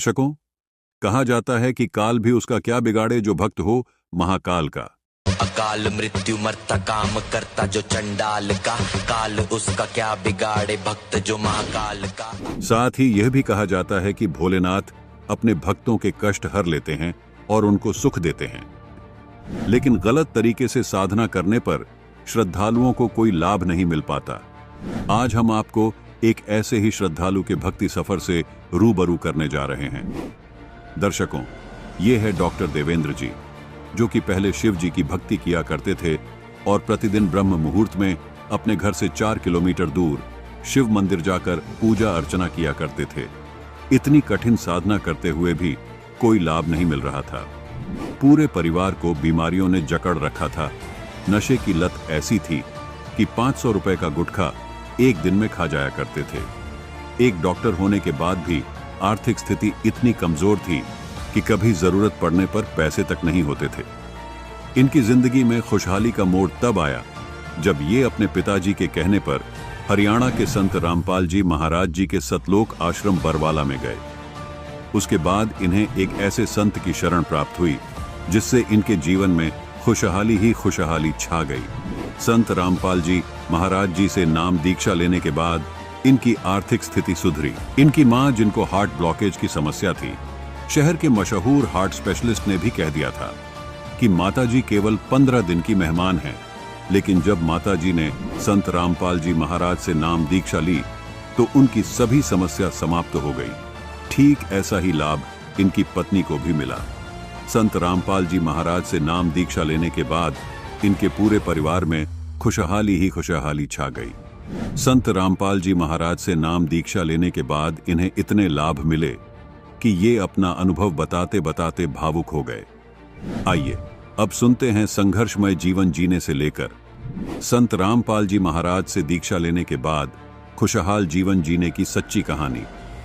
दर्शकों, कहा जाता है कि काल भी उसका क्या बिगाड़े जो भक्त हो महाकाल का। अकाल मृत्यु मरता काम करता जो चंडाल का, काल उसका क्या बिगाड़े भक्त जो महाकाल का। साथ ही यह भी कहा जाता है कि भोलेनाथ अपने भक्तों के कष्ट हर लेते हैं और उनको सुख देते हैं, लेकिन गलत तरीके से साधना करने पर श्रद्धालुओं को कोई लाभ नहीं मिल पाता। आज हम आपको एक ऐसे ही श्रद्धालु के भक्ति सफर से रूबरू करने जा रहे हैं। दर्शकों, ये है डॉक्टर देवेंद्र जी, जो कि पहले शिव जी की भक्ति किया करते थे और प्रतिदिन ब्रह्म मुहूर्त में अपने घर से 4 किलोमीटर दूर शिव मंदिर जाकर पूजा अर्चना किया करते थे। इतनी कठिन साधना करते हुए भी कोई लाभ नहीं मिल रहा था। पूरे परिवार को बीमारियों ने जकड़ रखा था। नशे की लत ऐसी थी कि 500 रुपए का गुटखा एक दिन में खा जाया करते थे। एक डॉक्टर होने के बाद भी आर्थिक स्थिति इतनी कमजोर थी कि कभी जरूरत पड़ने पर पैसे तक नहीं होते थे। इनकी जिंदगी में खुशहाली का मोड़ तब आया जब ये अपने पिताजी के कहने पर हरियाणा के संत रामपाल जी महाराज जी के सतलोक आश्रम बरवाला में गए। उसके बाद इन्हें एक ऐसे संत की शरण प्राप्त हुई जिससे इनके जीवन में खुशहाली ही खुशहाली छा गई। संत रामपाल जी महाराज जी से नाम दीक्षा लेने के बाद इनकी आर्थिक स्थिति सुधरी। इनकी मां, जिनको हार्ट ब्लॉकेज की समस्या थी, शहर के मशहूर हार्ट स्पेशलिस्ट ने भी कह दिया था कि माताजी केवल 15 दिन की मेहमान हैं। लेकिन जब माताजी ने संत रामपाल जी महाराज से नाम दीक्षा ली तो उनकी सभी समस्या समाप्त हो गई। ठीक ऐसा ही लाभ इनकी पत्नी को भी मिला। संत रामपाल जी महाराज से नाम दीक्षा लेने के बाद इनके पूरे परिवार में खुशहाली ही खुशहाली छा गई। संत रामपाल जी महाराज से नाम दीक्षा लेने के बाद इन्हें इतने लाभ मिले कि ये अपना अनुभव बताते बताते भावुक हो गए। आइए अब सुनते हैं संघर्षमय जीवन जीने से लेकर संत रामपाल जी महाराज से दीक्षा लेने के बाद खुशहाल जीवन जीने की सच्ची कहानी,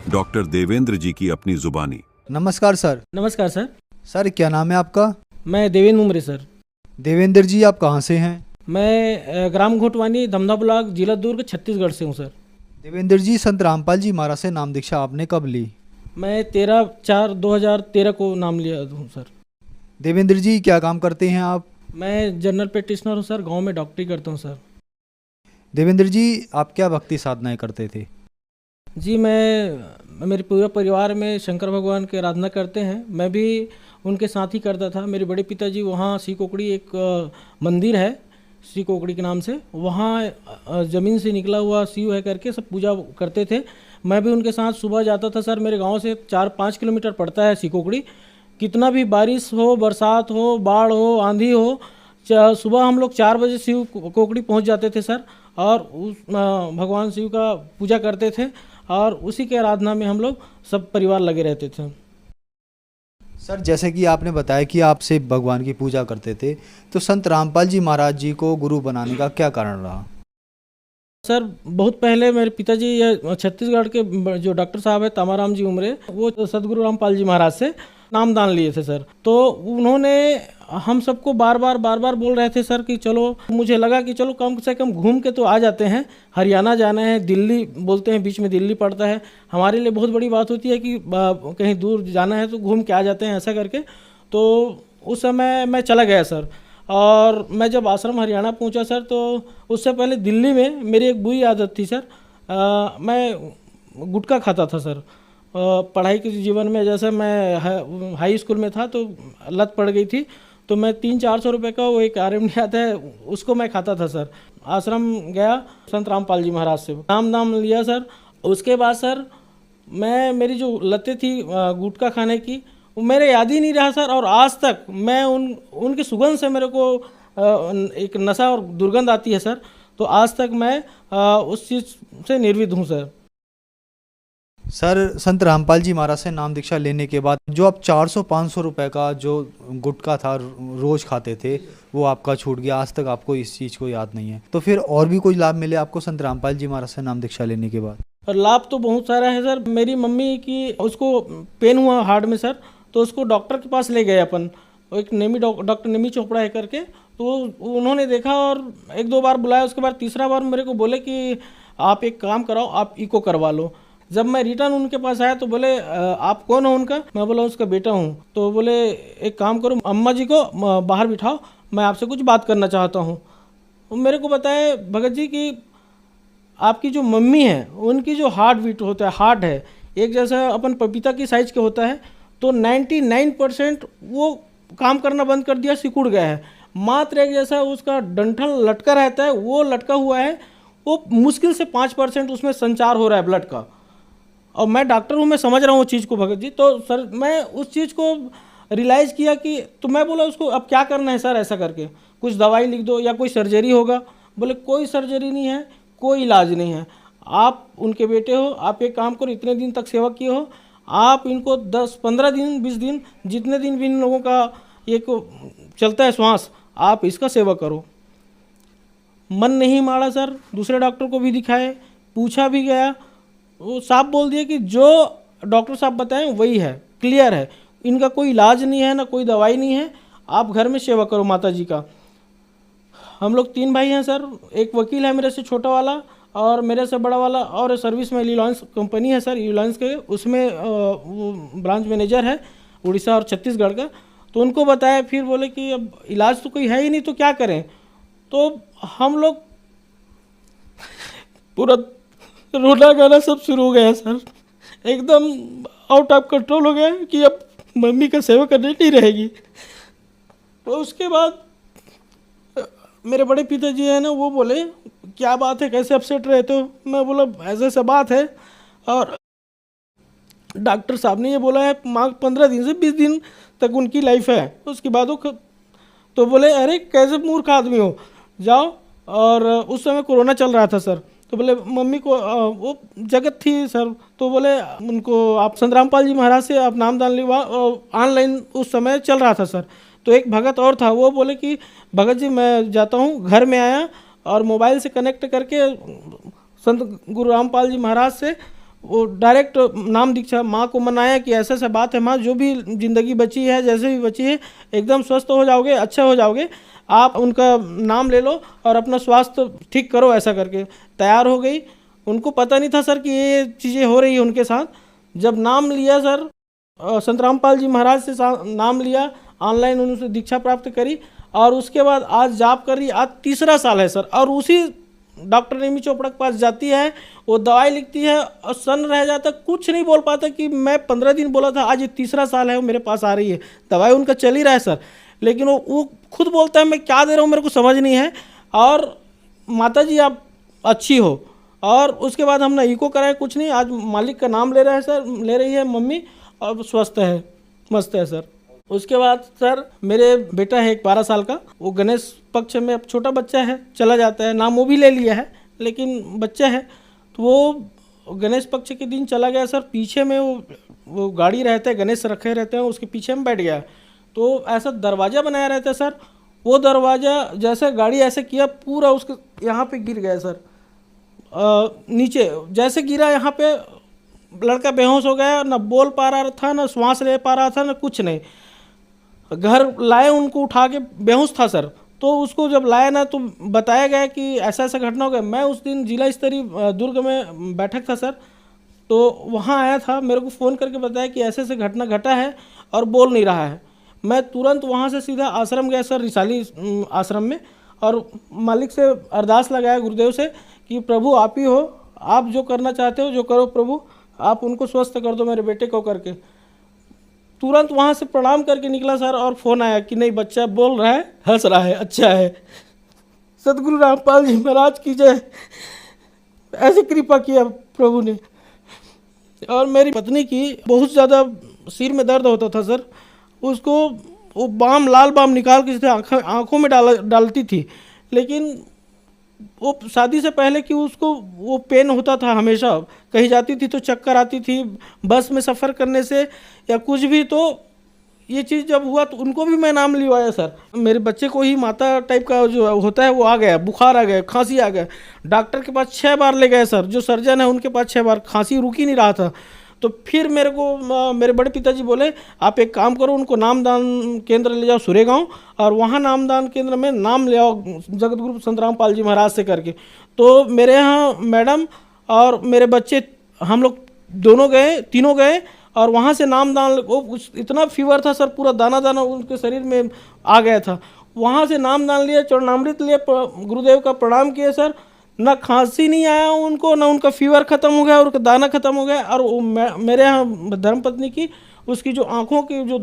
डॉक्टर देवेंद्र जी की अपनी जुबानी। नमस्कार सर। नमस्कार सर। सर, क्या नाम है आपका? मैं देवेंद्र मुमरे सर। देवेंद्र जी, आप कहाँ से हैं? मैं ग्राम घोटवानी, धमधा ब्लॉक, जिला दुर्ग, छत्तीसगढ़ से हूँ सर। देवेंद्र जी, संत रामपाल जी महाराज से नाम दीक्षा आपने कब ली? मैं 13/4/2013 को नाम लिया हूँ सर। देवेंद्र जी, क्या काम करते हैं आप? मैं जनरल प्रैक्टिशनर हूँ सर, गांव में डॉक्टरी करता हूँ सर। देवेंद्र जी, आप क्या भक्ति साधनाएं करते थे? जी, मेरे पूरे परिवार में शंकर भगवान की आराधना करते हैं। मैं भी उनके साथ ही करता था। मेरे बड़े पिताजी वहाँ सीकोकड़ी एक मंदिर है सीकोकड़ी के नाम से, वहाँ ज़मीन से निकला हुआ शिव है करके सब पूजा करते थे। मैं भी उनके साथ सुबह जाता था सर। मेरे गांव से 4-5 किलोमीटर पड़ता है सीकोकड़ी। कितना भी बारिश हो, बरसात हो, बाढ़ हो, आंधी हो, सुबह हम लोग 4 बजे शिव कोकड़ी पहुंच जाते थे सर, और उस भगवान शिव का पूजा करते थे और उसी के आराधना में हम लोग सब परिवार लगे रहते थे। सर, जैसे कि आपने बताया कि आपसे भगवान की पूजा करते थे, तो संत रामपाल जी महाराज जी को गुरु बनाने का क्या कारण रहा? सर, बहुत पहले मेरे पिताजी छत्तीसगढ़ के जो डॉक्टर साहब है तामाराम जी उमरे, वो सदगुरु रामपाल जी महाराज से नामदान लिए थे सर। तो उन्होंने हम सबको बार बार बोल रहे थे सर कि चलो, मुझे लगा कि चलो कम से कम घूम के तो आ जाते हैं। हरियाणा जाना है, दिल्ली बोलते हैं, बीच में दिल्ली पड़ता है, हमारे लिए बहुत बड़ी बात होती है कि कहीं दूर जाना है तो घूम के आ जाते हैं, ऐसा करके। तो उस समय मैं चला गया सर। और मैं जब आश्रम हरियाणा पहुंचा सर, तो उससे पहले दिल्ली में मेरी एक बुरी आदत थी सर। मैं गुटखा खाता था सर। पढ़ाई के जीवन में, जैसे मैं हाई स्कूल में था तो लत पड़ गई थी, तो मैं 300-400 रुपये का वो एक आरएमडी आता है, उसको मैं खाता था सर। आश्रम गया, संत रामपाल जी महाराज से नाम लिया सर। उसके बाद सर मेरी जो लतें थी गुटखा खाने की, वो मेरे याद ही नहीं रहा सर। और आज तक मैं उनकी सुगंध से मेरे को एक नशा और दुर्गंध आती है सर। तो आज तक मैं उस चीज़ से निर्विध हूँ सर। सर, संत रामपाल जी महाराज से नाम दीक्षा लेने के बाद जो आप 400-500 रुपए का जो गुटखा था रोज खाते थे, वो आपका छूट गया। आज तक आपको इस चीज़ को याद नहीं है। तो फिर और भी कोई लाभ मिले आपको संत रामपाल जी महाराज से नाम दीक्षा लेने के बाद? और लाभ तो बहुत सारा है सर। मेरी मम्मी की उसको पेन हुआ हार्ट में सर, तो उसको डॉक्टर के पास ले गए अपन, एक डॉक्टर नेमी चोपड़ा है करके। तो उन्होंने देखा और 1-2 बार बुलाया। उसके बाद तीसरा बार मेरे को बोले कि आप एक काम कराओ, आप इको करवा लो। जब मैं रिटर्न उनके पास आया तो बोले आप कौन हो उनका? मैं बोला उसका बेटा हूँ। तो बोले एक काम करो, अम्मा जी को बाहर बिठाओ, मैं आपसे कुछ बात करना चाहता हूँ। मेरे को बताया भगत जी कि आपकी जो मम्मी है उनकी जो हार्ट बीट होता है, हार्ट है एक जैसा अपन पपीता की साइज के होता है, तो 99% वो काम करना बंद कर दिया, सिकुड़ गया है। मात्र एक जैसा उसका डंठल लटका रहता है, वो लटका हुआ है, वो मुश्किल से 5% उसमें संचार हो रहा है ब्लड का। और मैं डॉक्टर हूँ, मैं समझ रहा हूँ उस चीज़ को भगत जी। तो सर मैं उस चीज़ को रियलाइज़ किया कि, तो मैं बोला उसको अब क्या करना है सर, ऐसा करके कुछ दवाई लिख दो या कोई सर्जरी होगा? बोले कोई सर्जरी नहीं है, कोई इलाज नहीं है, आप उनके बेटे हो, आप एक काम करो, इतने दिन तक सेवा किए हो, आप इनको 10-15 दिन 20 दिन जितने दिन भी इन लोगों का ये चलता है श्वास, आप इसका सेवा करो। मन नहीं मारा सर, दूसरे डॉक्टर को भी दिखाए, पूछा भी गया, वो साफ बोल दिया कि जो डॉक्टर साहब बताएं वही है, क्लियर है, इनका कोई इलाज नहीं है, ना कोई दवाई नहीं है, आप घर में सेवा करो माता जी का। हम लोग 3 भाई हैं सर, एक वकील है मेरे से छोटा वाला और मेरे से बड़ा वाला, और सर्विस में रिलायंस कंपनी है सर, रिलायंस के उसमें वो ब्रांच मैनेजर है उड़ीसा और छत्तीसगढ़ का। तो उनको बताया, फिर बोले कि अब इलाज तो कोई है ही नहीं तो क्या करें। तो हम लोग पूरा रोना गाना सब शुरू हो गया सर, एकदम आउट ऑफ कंट्रोल हो गया कि अब मम्मी का सेवा करनी नहीं रहेगी। तो उसके बाद मेरे बड़े पिताजी हैं ना, वो बोले क्या बात है, कैसे अपसेट रहते हो? मैं बोला ऐसे ऐसा बात है, और डॉक्टर साहब ने ये बोला है 15 दिन से 20 दिन तक उनकी लाइफ है, उसके बाद वो तो बोले अरे कैसे मूर्ख आदमी हो, जाओ। और उस समय कोरोना चल रहा था सर, तो बोले मम्मी को वो जगत थी सर, तो बोले उनको आप संत रामपाल जी महाराज से आप नाम दान लिवा, ऑनलाइन उस समय चल रहा था सर। तो एक भगत और था, वो बोले कि भगत जी मैं जाता हूँ, घर में आया और मोबाइल से कनेक्ट करके संत गुरु रामपाल जी महाराज से वो डायरेक्ट नाम दीक्षा माँ को मनाया कि ऐसा ऐसा बात है माँ, जो भी ज़िंदगी बची है, जैसे भी बची है, एकदम स्वस्थ हो जाओगे, अच्छा हो जाओगे, आप उनका नाम ले लो और अपना स्वास्थ्य ठीक करो, ऐसा करके तैयार हो गई। उनको पता नहीं था सर कि ये चीज़ें हो रही है उनके साथ। जब नाम लिया सर, संत रामपाल जी महाराज से नाम लिया, ऑनलाइन उनसे दीक्षा प्राप्त करी, और उसके बाद आज जाप कर रही, आज 3रा साल है सर। और उसी डॉक्टर नेमी चोपड़ा के पास जाती है, वो दवाई लिखती है और सन रह जाता, कुछ नहीं बोल पाता कि मैं 15 दिन बोला था, आज ये 3रा साल है वो मेरे पास आ रही है, दवाई उनका चल ही रहा है सर, लेकिन वो खुद बोलता है मैं क्या दे रहा हूँ मेरे को समझ नहीं है, और माता जी आप अच्छी हो। और उसके बाद हमने इको कराया, कुछ नहीं, आज मालिक का नाम ले रहा है सर, ले रही है मम्मी, और स्वस्थ है, मस्त है सर। उसके बाद सर मेरे बेटा है एक 12 साल का, वो गणेश पक्ष में, अब छोटा बच्चा है, चला जाता है, नाम वो भी ले लिया है लेकिन बच्चा है, तो वो गणेश पक्ष के दिन चला गया सर। पीछे में वो गाड़ी रहता है, गणेश रखे रहते हैं, उसके पीछे में बैठ गया, तो ऐसा दरवाज़ा बनाया रहता है सर, वो दरवाज़ा जैसे गाड़ी ऐसे किया, पूरा उसके यहाँ पे गिर गया सर, नीचे जैसे गिरा, यहाँ पे लड़का बेहोश हो गया, ना बोल पा रहा था, ना श्वास ले पा रहा था, ना कुछ नहीं। घर लाए उनको उठा के, बेहोश था सर, तो उसको जब लाया ना तो बताया गया कि ऐसा ऐसा घटना हो गया। मैं उस दिन जिला स्तरीय दुर्ग में बैठक था सर, तो वहाँ आया था, मेरे को फ़ोन करके बताया कि ऐसे ऐसे घटना घटा है और बोल नहीं रहा है। मैं तुरंत वहाँ से सीधा आश्रम गया सर, रिसाली आश्रम में, और मालिक से अरदास लगाया गुरुदेव से कि प्रभु आप ही हो, आप जो करना चाहते हो जो करो प्रभु, आप उनको स्वस्थ कर दो मेरे बेटे को करके। तुरंत वहाँ से प्रणाम करके निकला सर, और फ़ोन आया कि नहीं बच्चा बोल रहा है, हंस रहा है, अच्छा है, सतगुरु रामपाल जी महाराज की जय, ऐसी कृपा किया प्रभु ने। और मेरी पत्नी की बहुत ज़्यादा सिर में दर्द होता था सर, उसको वो बाम, लाल बाम निकाल के सीधे आँखों में डालती थी, लेकिन वो शादी से पहले कि उसको वो पेन होता था हमेशा, कहीं जाती थी तो चक्कर आती थी, बस में सफ़र करने से या कुछ भी, तो ये चीज़ जब हुआ तो उनको भी मैं नाम लिवाया सर। मेरे बच्चे को ही माता टाइप का जो होता है वो आ गया, बुखार आ गया, खांसी आ गया, डॉक्टर के पास 6 बार ले गए सर, जो सर्जन है उनके पास 6 बार, खांसी रुक ही नहीं रहा था। तो फिर मेरे को मेरे बड़े पिताजी बोले आप एक काम करो, उनको नामदान केंद्र ले जाओ सुरेगांव, और वहाँ नामदान केंद्र में नाम ले आओ जगत गुरु संत रामपाल जी महाराज से करके। तो मेरे यहाँ मैडम और मेरे बच्चे, हम लोग दोनों गए, तीनों गए और वहाँ से नामदान, इतना फीवर था सर, पूरा दाना दाना उनके शरीर में आ गया था। वहाँ से नामदान लिए, चरणामृत लिए, गुरुदेव का प्रणाम किए सर, ना खांसी नहीं आया उनको, ना उनका फीवर ख़त्म हो गया और उनका दाना ख़त्म हो गया। और मेरे यहाँ धर्मपत्नी की, उसकी जो आँखों की जो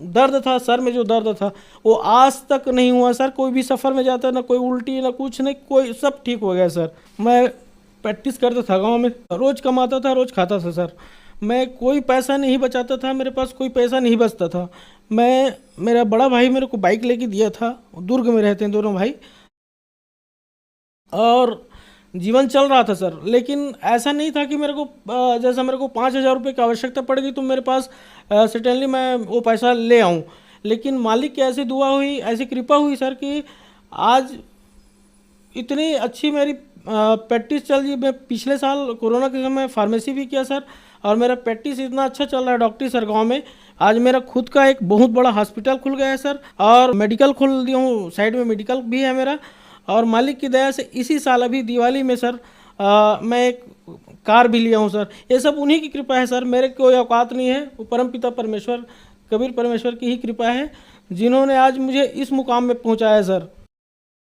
दर्द था, सर में जो दर्द था, वो आज तक नहीं हुआ सर। कोई भी सफ़र में जाता, ना कोई उल्टी, ना कुछ नहीं, कोई, सब ठीक हो गया सर। मैं प्रैक्टिस करता था गांव में, रोज़ कमाता था, रोज़ खाता था सर। मैं कोई पैसा नहीं बचाता था, मेरे पास कोई पैसा नहीं बचता था। मेरा बड़ा भाई मेरे को बाइक लेके दिया था, दुर्ग में रहते हैं दोनों भाई, और जीवन चल रहा था सर। लेकिन ऐसा नहीं था कि मेरे को जैसा मेरे को 5,000 रुपये की आवश्यकता पड़ गई तो मेरे पास सर्टेनली मैं वो पैसा ले आऊँ। लेकिन मालिक की ऐसी दुआ हुई, ऐसी कृपा हुई सर कि आज इतनी अच्छी मेरी प्रैक्टिस चल रही। मैं पिछले साल कोरोना के समय फार्मेसी भी किया सर, और मेरा प्रैक्टिस इतना अच्छा चल रहा है डॉक्टरी सर गाँव में। आज मेरा खुद का एक बहुत बड़ा हॉस्पिटल खुल गया है सर, और मेडिकल खोल दिया हूँ, साइड में मेडिकल भी है मेरा। और मालिक की दया से इसी साल अभी दिवाली में सर मैं एक कार भी लिया हूँ सर। ये सब उन्हीं की कृपा है सर, मेरे कोई औकात नहीं है, वो परमपिता परमेश्वर, कबीर परमेश्वर की ही कृपा है, जिन्होंने आज मुझे इस मुकाम में पहुँचाया है सर।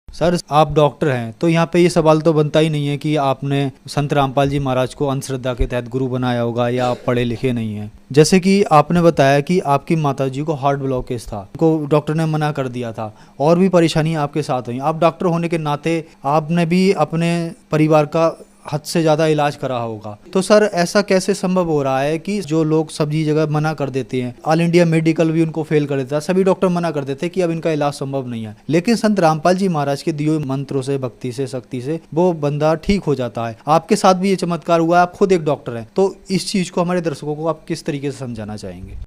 सर आप डॉक्टर हैं तो यहाँ पे ये सवाल तो बनता ही नहीं है कि आपने संत रामपाल जी महाराज को अंधश्रद्धा के तहत गुरु बनाया होगा या आप पढ़े लिखे नहीं हैं। जैसे कि आपने बताया कि आपकी माताजी को हार्ट ब्लॉकेज था, को डॉक्टर ने मना कर दिया था, और भी परेशानियां आपके साथ हुई। आप डॉक्टर होने के नाते आपने भी अपने परिवार का हद से ज़्यादा इलाज करा होगा। तो सर ऐसा कैसे संभव हो रहा है कि जो लोग सभी जगह मना कर देते हैं, ऑल इंडिया मेडिकल भी उनको फेल कर देता है, सभी डॉक्टर मना कर देते हैं कि अब इनका इलाज संभव नहीं है, लेकिन संत रामपाल जी महाराज के दिए मंत्रों से, भक्ति से, शक्ति से वो बंदा ठीक हो जाता है। आपके साथ भी ये चमत्कार हुआ है, आप खुद एक डॉक्टर हैं, तो इस चीज़ को हमारे दर्शकों को आप किस तरीके से समझाना चाहेंगे?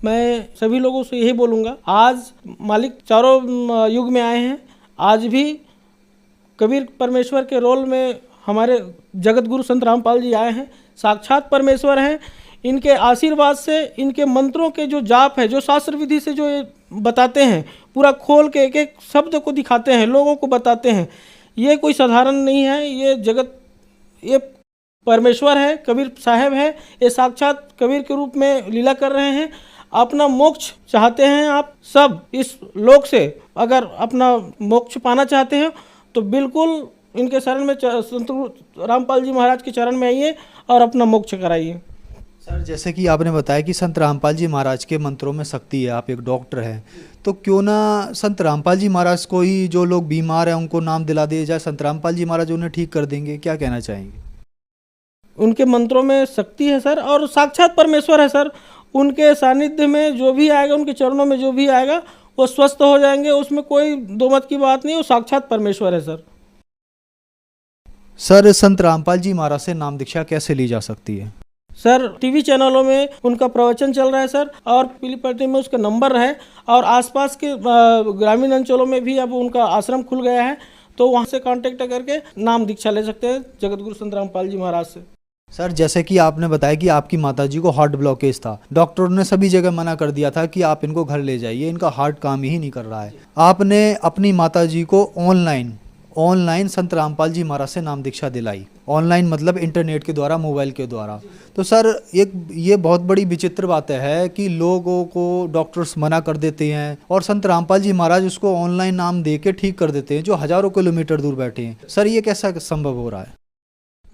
मैं सभी लोगों से यही बोलूँगा, आज मालिक चारों युग में आए हैं, आज भी कबीर परमेश्वर के रोल में हमारे जगत गुरु संत रामपाल जी आए हैं, साक्षात परमेश्वर हैं। इनके आशीर्वाद से, इनके मंत्रों के जो जाप है, जो शास्त्र विधि से जो ये बताते हैं, पूरा खोल के एक एक शब्द को दिखाते हैं, लोगों को बताते हैं, ये कोई साधारण नहीं है, ये जगत, ये परमेश्वर है, कबीर साहब है, ये साक्षात कबीर के रूप में लीला कर रहे हैं। अपना मोक्ष चाहते हैं आप सब इस लोक से, अगर अपना मोक्ष पाना चाहते हैं तो बिल्कुल इनके शरण में, संत रामपाल जी महाराज के चरण में आइए और अपना मोक्ष कराइए। सर जैसे कि आपने बताया कि संत रामपाल जी महाराज के मंत्रों में शक्ति है, आप एक डॉक्टर हैं, तो क्यों ना संत रामपाल जी महाराज को ही, जो लोग बीमार हैं उनको नाम दिला दिया जाए, संत रामपाल जी महाराज उन्हें ठीक कर देंगे, क्या कहना चाहेंगे? उनके मंत्रों में शक्ति है सर, और साक्षात परमेश्वर है सर। उनके सानिध्य में जो भी आएगा, उनके चरणों में जो भी आएगा वो स्वस्थ हो जाएंगे, उसमें कोई दो मत की बात नहीं, वो साक्षात परमेश्वर है सर। सर संत रामपाल जी महाराज से नाम दीक्षा कैसे ली जा सकती है? सर टीवी चैनलों में उनका प्रवचन चल रहा है सर, और पीली पट्टी में उसका नंबर है, और आसपास के ग्रामीण अंचलों में भी अब उनका आश्रम खुल गया है, तो वहाँ से कांटेक्ट करके नाम दीक्षा ले सकते हैं जगत गुरु संत रामपाल जी महाराज से। सर जैसे कि आपने बताया कि आपकी माताजी को हार्ट ब्लॉकेज था, डॉक्टरों ने सभी जगह मना कर दिया था कि आप इनको घर ले जाइए, इनका हार्ट काम ही नहीं कर रहा है। आपने अपनी माताजी को ऑनलाइन संत रामपाल जी महाराज से नाम दीक्षा दिलाई, ऑनलाइन मतलब इंटरनेट के द्वारा, मोबाइल के द्वारा। तो सर ये बहुत बड़ी विचित्र बात है कि लोगों को डॉक्टर्स मना कर देते हैं और संत रामपाल जी महाराज उसको ऑनलाइन नाम दे के ठीक कर देते हैं, जो हजारों किलोमीटर दूर बैठे हैं। सर ये कैसा संभव हो रहा है?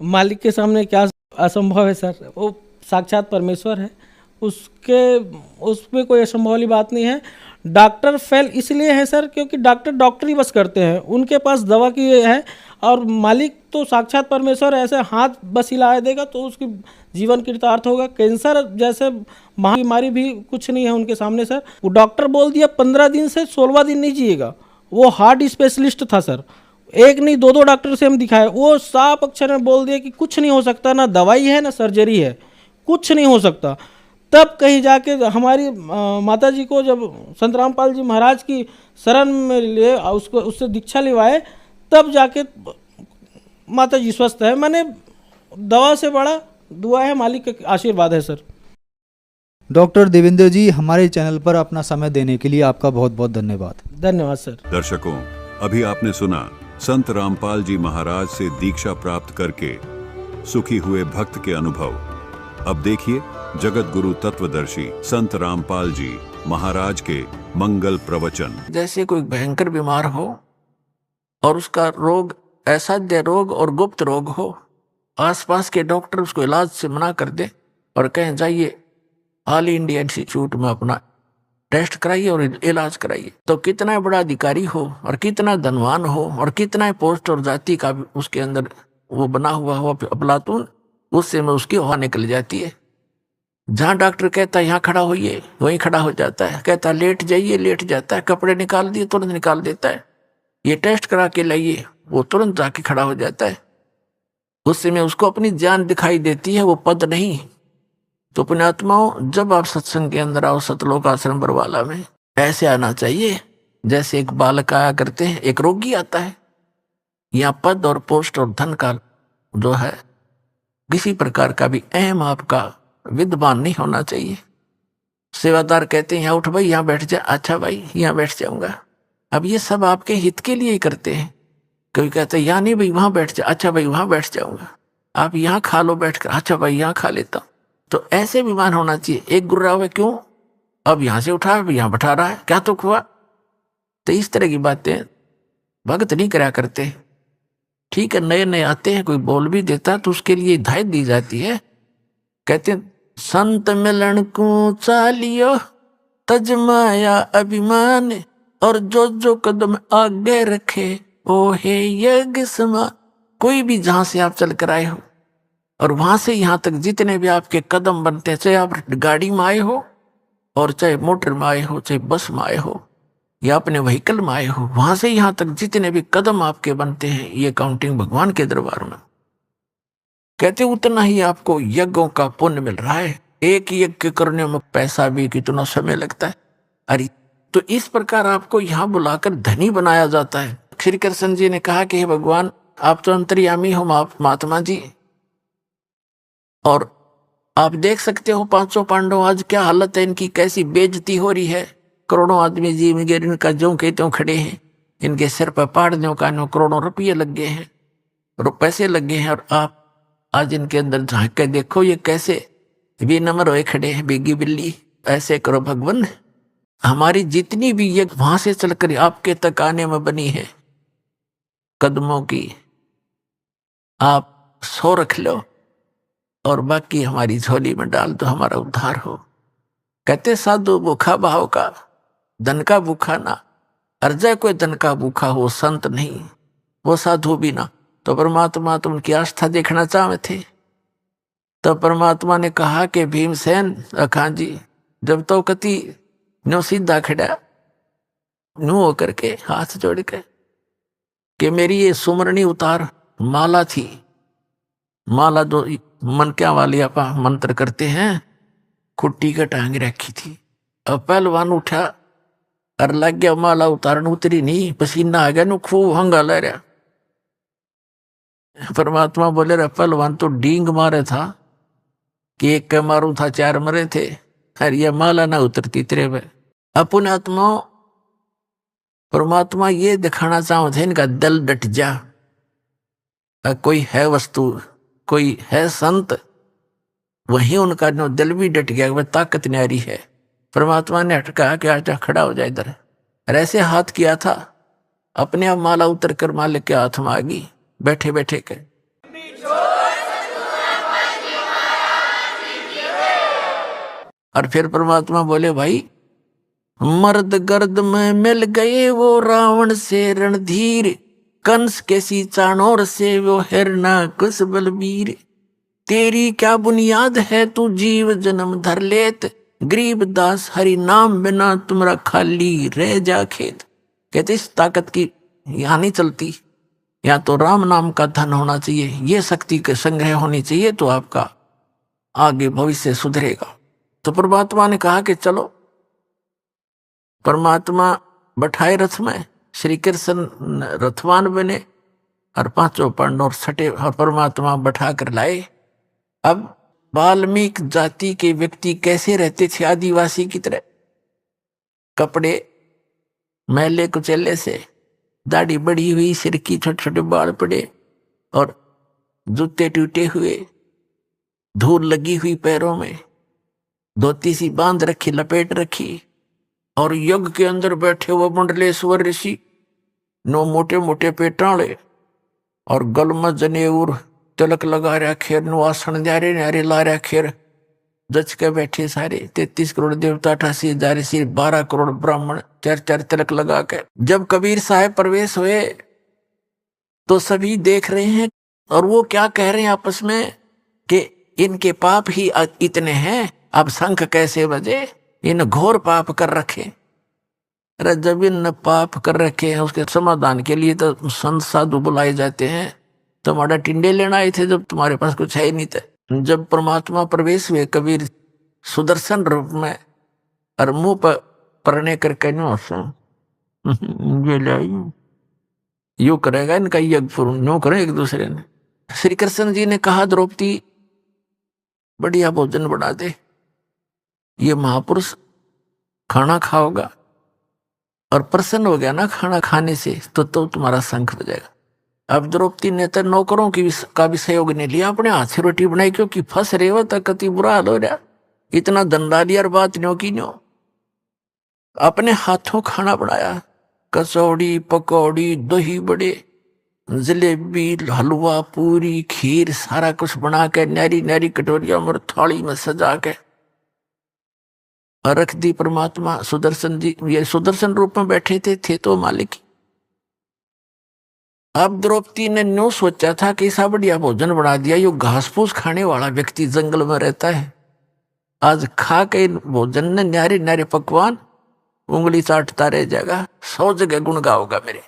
मालिक के सामने क्या असंभव है सर, वो साक्षात परमेश्वर है, उसमें कोई असंभव वाली बात नहीं है। डॉक्टर फेल इसलिए है सर क्योंकि डॉक्टरी बस करते हैं, उनके पास दवा की है, और मालिक तो साक्षात परमेश्वर, ऐसे हाथ बस हिला देगा तो उसकी जीवन कृतार्थ होगा। कैंसर जैसे महामारी भी कुछ नहीं है उनके सामने सर। वो डॉक्टर बोल दिया 15 दिन से 16वां दिन नहीं जिएगा, वो हार्ट स्पेशलिस्ट था सर, एक नहीं दो डॉक्टर से हम दिखाए, वो साफ अक्षर में बोल दिया कि कुछ नहीं हो सकता, ना दवाई है ना सर्जरी है, कुछ नहीं हो सकता। तब कहीं जाके हमारी माता जी को जब संत रामपाल जी महाराज की शरण में लिए, उससे दीक्षा लिवाए, तब जाके माता जी स्वस्थ है। मैंने दवा से बड़ा दुआ है, मालिक का आशीर्वाद है सर। डॉक्टर देवेंद्र जी, हमारे चैनल पर अपना समय देने के लिए आपका बहुत बहुत धन्यवाद। धन्यवाद सर। दर्शकों, अभी आपने सुना संत रामपाल जी महाराज से दीक्षा प्राप्त करके सुखी हुए भक्त के अनुभव। अब देखिए जगत गुरु तत्वदर्शी संत रामपाल जी महाराज के मंगल प्रवचन। जैसे कोई भयंकर बीमार हो और उसका रोग असाध्य रोग और गुप्त रोग हो, आसपास के डॉक्टर उसको इलाज से मना कर दे और कहें जाइए ऑल इंडिया इंस्टीट्यूट में अपना टेस्ट कराइए और इलाज कराइए, तो कितना बड़ा अधिकारी हो और कितना धनवान हो और कितना पोस्ट और जाति का भी उसके अंदर वो बना हुआ हो अफलातून, उससे में उसकी हवा निकल जाती है। जहाँ डॉक्टर कहता है यहाँ खड़ा होइए वहीं खड़ा हो जाता है, कहता है लेट जाइए लेट जाता है, कपड़े निकाल दिए तुरंत निकाल देता है, ये टेस्ट करा के लाइए वो तुरंत जाके खड़ा हो जाता है। उससे में उसको अपनी जान दिखाई देती है, वो पद नहीं। तो पुण्यात्माओं, जब आप सत्संग के अंदर आओ सतलोक आश्रम बरवाला में, ऐसे आना चाहिए जैसे एक बालक आया करते हैं, एक रोगी आता है। यहाँ पद और पोस्ट और धन का जो है किसी प्रकार का भी अहम आपका विद्वान नहीं होना चाहिए। सेवादार कहते हैं यहाँ उठ भाई यहाँ बैठ जा, अच्छा भाई यहाँ बैठ जाऊंगा। अब ये सब आपके हित के लिए ही करते हैं। कोई कहता है यहाँ नहीं भाई वहां बैठ जा, अच्छा भाई वहां बैठ जाऊंगा। आप यहाँ खा लो बैठ कर, अच्छा भाई यहाँ खा लेता हूं। तो ऐसे विमान होना चाहिए। एक गुर्रा हुआ क्यों, अब यहां से उठा अब यहां बैठा रहा है, क्या तो हुआ। तो इस तरह की बातें भगत नहीं करा करते। ठीक है, नए नए आते हैं, कोई बोल भी देता तो उसके लिए हिदायत दी जाती है। कहते हैं संत मिलन को चालियो तजमाया अभिमान, और जो जो कदम आगे रखे ओ हे यज्ञ समा। कोई भी जहां से आप चल कर आए हो और वहां से यहां तक जितने भी आपके कदम बनते हैं, चाहे आप गाड़ी में आए हो और चाहे मोटर में आए हो, चाहे बस में आए हो या अपने व्हीकल में आए हो, वहां से यहां तक जितने भी कदम आपके बनते हैं, ये काउंटिंग भगवान के दरबार में। कहते उतना ही आपको यज्ञों का पुण्य मिल रहा है। एक यज्ञ करने में पैसा भी कितना समय लगता है। अरे तो इस प्रकार आपको यहाँ बुलाकर धनी बनाया जाता है। श्री कृष्ण जी ने कहा कि हे भगवान, आप तो अंतर्यामी हो महात्मा जी, और आप देख सकते हो 500 पांडव आज क्या हालत है इनकी, कैसी बेइज्जती हो रही है। करोड़ों आदमी जी में इनका जो के त्यों खड़े हैं, इनके सिर पर पाड़ने का करोड़ों रुपये लग गए हैं, पैसे लग गए हैं, और आप आज इनके अंदर झांक के देखो ये कैसे बेनम्र होए खड़े हैं, बेगी बिल्ली। ऐसे करो भगवान, हमारी जितनी भी ये वहां से चलकर आपके तक आने में बनी है कदमों की, आप 100 रख लो और बाकी हमारी झोली में डाल दो, हमारा उद्धार हो। कहते साधु भूखा भाव का, धन का भूखा ना। अर्जय कोई धन का भूखा हो, संत नहीं, वो साधु भी ना। तो परमात्मा तो उनकी आस्था देखना चाहते थे। तो परमात्मा ने कहा कि भीमसेन अखा जी, जब तो कति नो सीधा खड़ा नो होकर के हाथ जोड़ के कि मेरी ये सुमरणी उतार। माला थी, माला जो मन क्या वाली आप मंत्र करते हैं, खुट्टी का टांग रखी थी। अब पहलवान उठा और लग गया माला उतारन, उतरी नहीं, पसीना आ गया, खूब हंगा ले रहा। परमात्मा बोले रहा पहलवान तो डींग मारे था कि एक के मारू था 4 मरे थे, अरे ये माला ना उतरती तेरे पे। अपन आत्मा परमात्मा ये दिखाना चाहते थे इनका दिल डट जा। कोई है वस्तु, कोई है संत, वहीं उनका जो दिल भी डट गया, वह ताकत न्यारी है। परमात्मा ने हटका कि आजा खड़ा हो जाए इधर, और ऐसे हाथ किया था, अपने आप माला उतर कर मालिक के हाथ में आ गई बैठे बैठे के। और फिर परमात्मा बोले भाई, मर्द गर्द में मिल गए वो रावण से रणधीर, कंस के सी चाणोर से वो हिरणाकश बलबीर। तेरी क्या बुनियाद है तू जीव जन्म धर लेत, गरीब दास हरि नाम बिना तुम्हारा खाली रह जा खेत। कहते इस ताकत की यहाँ नहीं चलती, यहाँ तो राम नाम का धन होना चाहिए, ये शक्ति के संग्रह होनी चाहिए, तो आपका आगे भविष्य सुधरेगा। तो परमात्मा ने कहा कि चलो। परमात्मा बैठाए रथ में, श्री कृष्ण रथवान बने और 5 पांडव सटे और परमात्मा बैठा कर लाए। अब वाल्मीकि जाति के व्यक्ति कैसे रहते थे, आदिवासी की तरह, कपड़े मैले कुचेले से, दाढ़ी बड़ी हुई, सिर की छोटे छोटे बाल पड़े और जूते टूटे हुए, धूल लगी हुई पैरों में, धोती सी बांध रखी, लपेट रखी, और यज्ञ के अंदर बैठे हुए मंडलेश्वर ऋषि, 9 मोटे मोटे पेटाले, और गल में जनेऊर तिलक लगा रखे, आसन न्यारे न्यारे ला रखे, जच के बैठे सारे 33 करोड़ देवता, 88,000 ऋषि, 12 करोड़ ब्राह्मण, 4 तिलक लगा के। जब कबीर साहब प्रवेश हुए तो सभी देख रहे हैं, और वो क्या कह रहे हैं आपस में कि इनके पाप ही इतने हैं, अब शंख कैसे बजे, इन घोर पाप कर रखे। अरे जब इन पाप कर रखे हैं उसके समाधान के लिए तो संत साधु बुलाए जाते हैं। तुम्हारा टिंडे लेना आए थे जब तुम्हारे पास कुछ है ही नहीं था। जब परमात्मा प्रवेश हुए कबीर सुदर्शन रूप में, और मुंह पर परने करके यू करेगा इनका यज्ञ पूर्ण, नो करे एक दूसरे ने। श्री कृष्ण जी ने कहा, द्रौपदी बढ़िया भोजन बना दे, ये महापुरुष खाना खाओगा और प्रसन्न हो गया ना खाना खाने से, तो तुम्हारा शंख बजेगा। अब द्रौपदी ने तो नौकरों का भी सहयोग नहीं लिया, अपने हाथ से रोटी बनाई, क्योंकि फंस रहे हो तक कति बुरा हाल हो रहा, इतना धंधा लिया और बात न्यो की न्यो। अपने हाथों खाना बनाया, कचौड़ी, पकौड़ी, दही बड़े, जलेबी, हलवा, पूरी, खीर, सारा कुछ बना के न्यारी न्यारी कटोरिया में थाली में सजा के रख दी। परमात्मा सुदर्शन जी ये सुदर्शन रूप में बैठे थे तो मालिक। अब द्रौपदी ने न्यू सोचा था कि ऐसा बढ़िया भोजन बना दिया, यो घास फूस खाने वाला व्यक्ति जंगल में रहता है, आज खा के भोजन ने न्यारे न्यारे पकवान उंगली चाटता रह जाएगा, 100 जगह गुण गाओगा मेरे।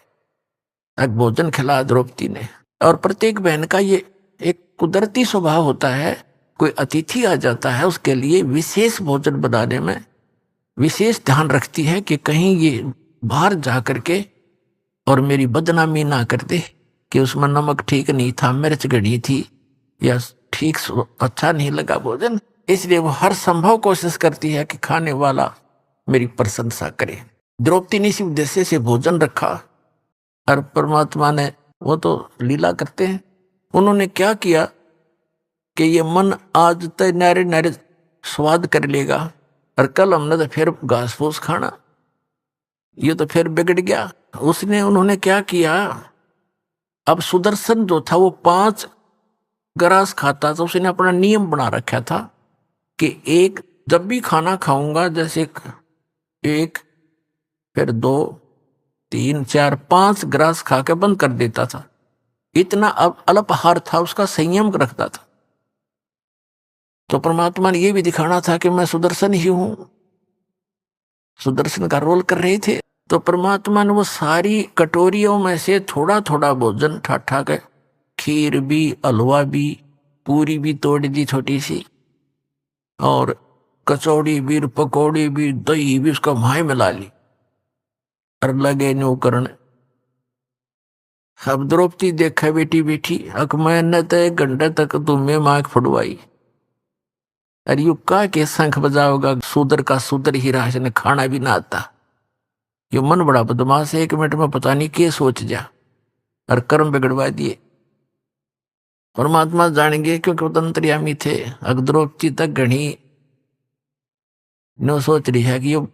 अब भोजन खिला द्रौपदी ने। और प्रत्येक बहन का ये एक कुदरती स्वभाव होता है, कोई अतिथि आ जाता है उसके लिए विशेष भोजन बनाने में विशेष ध्यान रखती है कि कहीं ये बाहर जा करके और मेरी बदनामी ना कर दे कि उसमें नमक ठीक नहीं था, मिर्च घड़ी थी, या ठीक अच्छा नहीं लगा भोजन। इसलिए वो हर संभव कोशिश करती है कि खाने वाला मेरी प्रशंसा करे। द्रौपदी ने इसी उद्देश्य से भोजन रखा, और परमात्मा ने, वो तो लीला करते हैं, उन्होंने क्या किया कि ये मन आज तक नारे नारे स्वाद कर लेगा, और कल हमने तो फिर घास फूस खाना, ये तो फिर बिगड़ गया। उन्होंने क्या किया, अब सुदर्शन जो था वो 5 ग्रास खाता था, उसने अपना नियम बना रखा था कि एक जब भी खाना खाऊंगा, जैसे 1 फिर 2 3 4 5 ग्रास खा के बंद कर देता था। इतना अल्पाहार था, उसका संयम रखता था। तो परमात्मा ने यह भी दिखाना था कि मैं सुदर्शन ही हूं, सुदर्शन का रोल कर रहे थे। तो परमात्मा ने वो सारी कटोरियों में से थोड़ा थोड़ा भोजन ठाठा के, खीर भी, हलवा भी, पूरी भी तोड़ दी छोटी सी, और कचौड़ी भी, पकौड़ी भी, दही भी, उसका भाई मिला ली, और लगे न्यू करने। अब द्रौपदी देखा बेटी बेटी, अक मैंने तो 1 घंटे तक तुम्हें मांग फुड़वाई, अरे यू का के शंख बजाओगा, सूदर का सूदर ही रहा, ने खाना भी ना आता। यो मन बड़ा बदमाश है, 1 मिनट में पता नहीं क्या सोच जा, और कर्म बिगड़वा दिए। परमात्मा जानेंगे क्योंकि अंतर्यामी थे। अग द्रौपदी तक घनी नो सोच रही है कि यो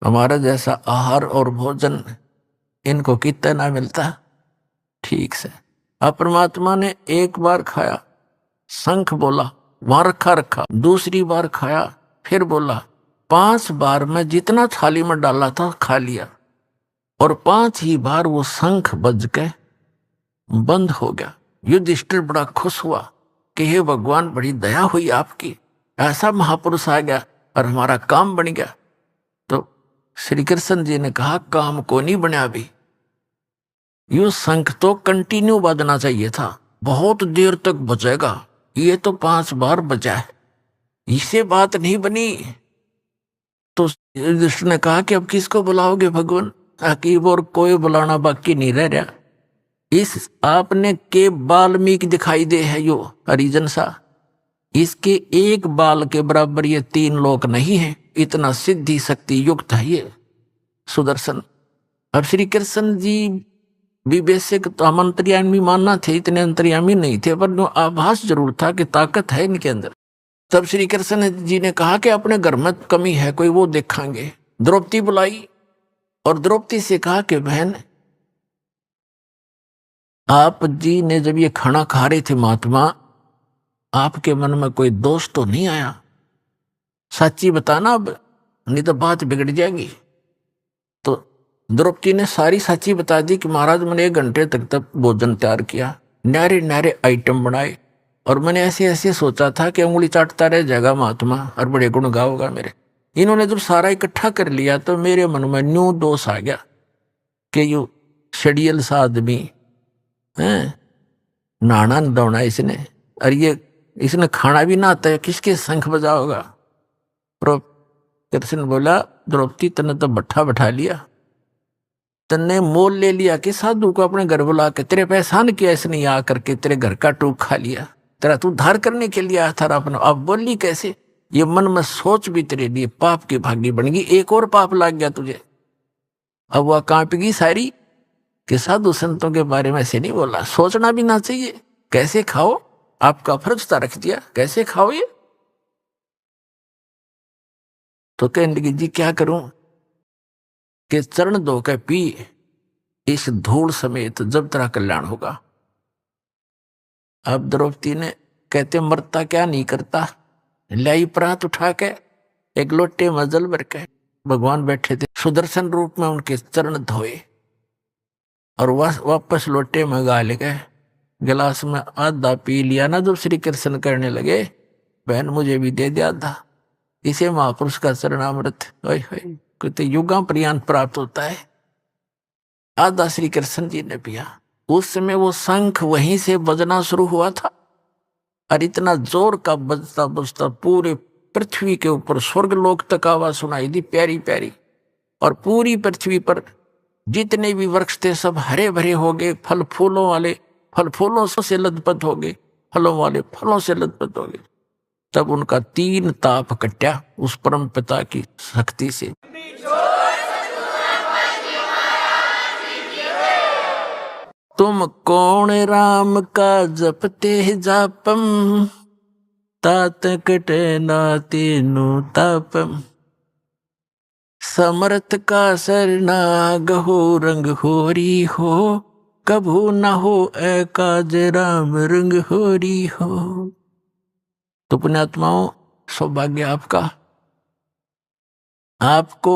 हमारा जैसा आहार और भोजन इनको कितना ना मिलता ठीक से। अब परमात्मा ने एक बार खाया, शंख बोला, वहां रखा, दूसरी बार खाया, फिर बोला, 5 बार में जितना थाली में डाला था खा लिया, और 5 ही बार वो शंख बज के बंद हो गया। युधिष्ठिर बड़ा खुश हुआ कि हे भगवान, बड़ी दया हुई आपकी, ऐसा महापुरुष आ गया और हमारा काम बन गया। तो श्री कृष्ण जी ने कहा, काम को नहीं बना भी, यू शंख तो कंटिन्यू बजना चाहिए था, बहुत देर तक बजेगा, ये तो 5 बार बजा है, इससे बात नहीं बनी। तो युधिष्ठिर ने कहा कि अब किसको बुलाओगे भगवान, अकीब और कोई बुलाना बाकी नहीं रह रहा। इस आपने के वाल्मीकि दिखाई दे है यो हरिजन सा, इसके एक बाल के बराबर ये 3 लोक नहीं है, इतना सिद्धि शक्ति युक्त है ये सुदर्शन। अब श्री कृष्ण जी भी बेसिक तो हम अंतर्यामी मानना थे, इतने अंतर्यामी नहीं थे, पर जो आभास जरूर था कि ताकत है इनके अंदर। तब श्री कृष्ण जी ने कहा कि अपने घर में कमी है कोई, वो देखेंगे। द्रौपदी बुलाई और द्रौपदी से कहा कि बहन, आप जी ने जब ये खाना खा रहे थे महात्मा, आपके मन में कोई दोष तो नहीं आया? सच्ची बताना अब, नहीं तो बात बिगड़ जाएगी। तो द्रौपदी ने सारी सच्ची बता दी कि महाराज मैंने 1 घंटे तक भोजन तैयार किया, नारे नारे आइटम बनाए, और मैंने ऐसे ऐसे सोचा था कि उंगली चाटता रह जाएगा महात्मा और बड़े गुण गाओगा मेरे। इन्होंने जब सारा इकट्ठा कर लिया तो मेरे मन में न्यू दोष आ गया कि यू शेडियल सा आदमी है, नहाना दौड़ा इसने, और ये इसने खाना भी ना आता है, किसके शंख बजाओगा? कृष्ण बोला, द्रौपदी तने तो भट्ठा बैठा लिया, तन्ने मोल ले लिया कि साधु को अपने घर बुला के तेरे पहचान किया इसने, आ करके तेरे घर का टूक खा लिया, तेरा तू धार करने के लिए आया था अपना। अब बोली कैसे? ये मन में सोच भी तेरे लिए पाप की भागी बन गई, एक और पाप लग गया तुझे। अब वह कांपेगी सारी कि साधु संतों के बारे में ऐसे नहीं बोला, सोचना भी ना चाहिए। कैसे खाओ, आपका फर्ज था रख दिया, कैसे खाओ ये? तो कहने लगी जी क्या करूं कि चरण धो के पी इस धूल समेत, जब तेरा कल्याण होगा। अब द्रौपदी ने कहते मरता क्या नहीं करता, लाई प्रांत उठा के एक लोटे में जल भर के, भगवान बैठे थे सुदर्शन रूप में, उनके चरण धोए और वापस लोटे में गाल गए। गिलास में आधा पी लिया ना, जब श्री कृष्ण करने लगे, बहन मुझे भी दे दिया था, इसे महापुरुष का चरणामृत कहते युगा पर्यंत प्राप्त होता है। आधा श्री कृष्ण जी ने पिया। उस समय वो शंख वहीं से बजना शुरू हुआ था, और इतना जोर का बजता बजता पूरे पृथ्वी के ऊपर स्वर्गलोक तक आवाज सुनाई दी, प्यारी प्यारी। और पूरी पृथ्वी पर जितने भी वृक्ष थे सब हरे भरे हो गए, फल फूलों वाले फल फूलों से लदपत हो गए, फलों वाले फलों से लदपत हो गए। तब उनका 3 ताप कट्या उस परम पिता की शक्ति से। तुम कौन राम का जपते जापम, तात कटे ना तीनु तापम। समर्थ का सरनाग हो रंग होरी हो, कभू न हो एकाज राम रंग होरी हो। तो पुण्यात्माओं, सौभाग्य आपका, आपको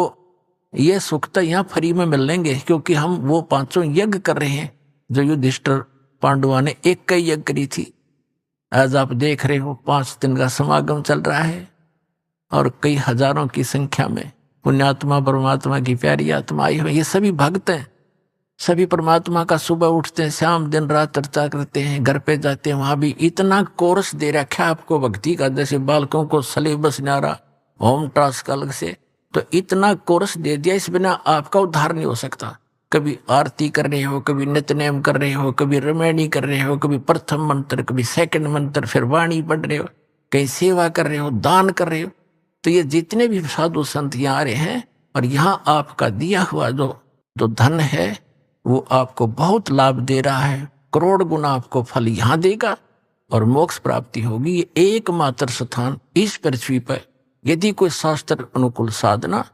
ये सुख तो यहाँ फ्री में मिल लेंगे, क्योंकि हम वो 5 यज्ञ कर रहे हैं जो युधिष्ठिर पांडवा ने एक कई यज्ञ करी थी। आज आप देख रहे हो 5 दिन का समागम चल रहा है, और कई हजारों की संख्या में पुण्यात्मा परमात्मा की प्यारी आत्मा आई हुई। ये सभी भक्त हैं, सभी परमात्मा का सुबह उठते हैं, शाम दिन रात चर्चा करते हैं, घर पे जाते हैं, वहां भी इतना कोर्स दे रखा आपको भक्ति का, जैसे बालकों को सिलेबस न्यारा होम टास्क अलग से, तो इतना कोर्स दे दिया, इस बिना आपका उद्धार नहीं हो सकता। कभी आरती कर रहे हो, कभी नित्यनेम कर रहे हो, कभी रामायणी कर रहे हो, कभी प्रथम मंत्र, कभी सेकंड मंत्र, फिर वाणी पढ़ रहे हो, कहीं सेवा कर रहे हो, दान कर रहे हो। तो ये जितने भी साधु संत यहाँ आ रहे हैं, और यहाँ आपका दिया हुआ जो धन है वो आपको बहुत लाभ दे रहा है, करोड़ गुना आपको फल यहाँ देगा और मोक्ष प्राप्ति होगी। ये एकमात्र स्थान इस पृथ्वी पर, यदि कोई शास्त्र अनुकूल साधना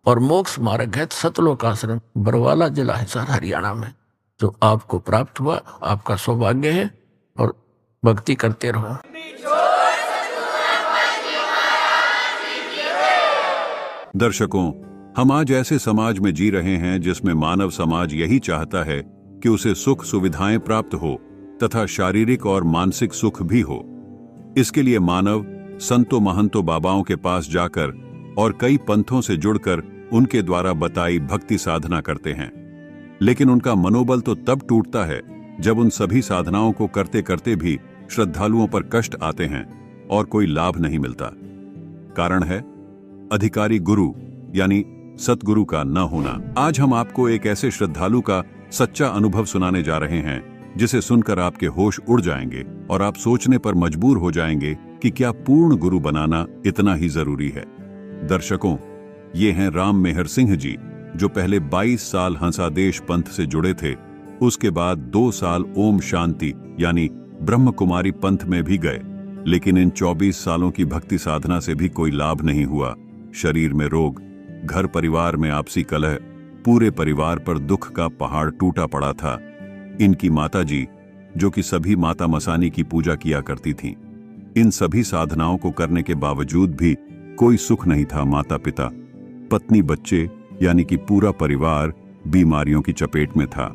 और मोक्ष मार्ग है, सतलोक आश्रम बरवाला जिला हिसार हरियाणा में, जो आपको प्राप्त हुआ, आपका सौभाग्य है। और भक्ति करते रहो। दर्शकों, हम आज ऐसे समाज में जी रहे हैं जिसमें मानव समाज यही चाहता है कि उसे सुख सुविधाएं प्राप्त हो तथा शारीरिक और मानसिक सुख भी हो। इसके लिए मानव संतों महंतों बाबाओं के पास जाकर और कई पंथों से जुड़कर उनके द्वारा बताई भक्ति साधना करते हैं, लेकिन उनका मनोबल तो तब टूटता है जब उन सभी साधनाओं को करते करते भी श्रद्धालुओं पर कष्ट आते हैं और कोई लाभ नहीं मिलता। कारण है अधिकारी गुरु यानी सतगुरु का न होना। आज हम आपको एक ऐसे श्रद्धालु का सच्चा अनुभव सुनाने जा रहे हैं जिसे सुनकर आपके होश उड़ जाएंगे और आप सोचने पर मजबूर हो जाएंगे कि क्या पूर्ण गुरु बनाना इतना ही जरूरी है। दर्शकों, ये हैं राम मेहर सिंह जी, जो पहले 22 साल हंसादेश पंथ से जुड़े थे उसके बाद 2 साल ओम शांति यानी ब्रह्म कुमारी पंथ में भी गए, लेकिन इन 24 सालों की भक्ति साधना से भी कोई लाभ नहीं हुआ। शरीर में रोग, घर परिवार में आपसी कलह, पूरे परिवार पर दुख का पहाड़ टूटा पड़ा था। इनकी माताजी, जो कि सभी माता मसानी की पूजा किया करती थीं, इन सभी साधनाओं को करने के बावजूद भी कोई सुख नहीं था। माता पिता, पत्नी, बच्चे यानी कि पूरा परिवार बीमारियों की चपेट में था।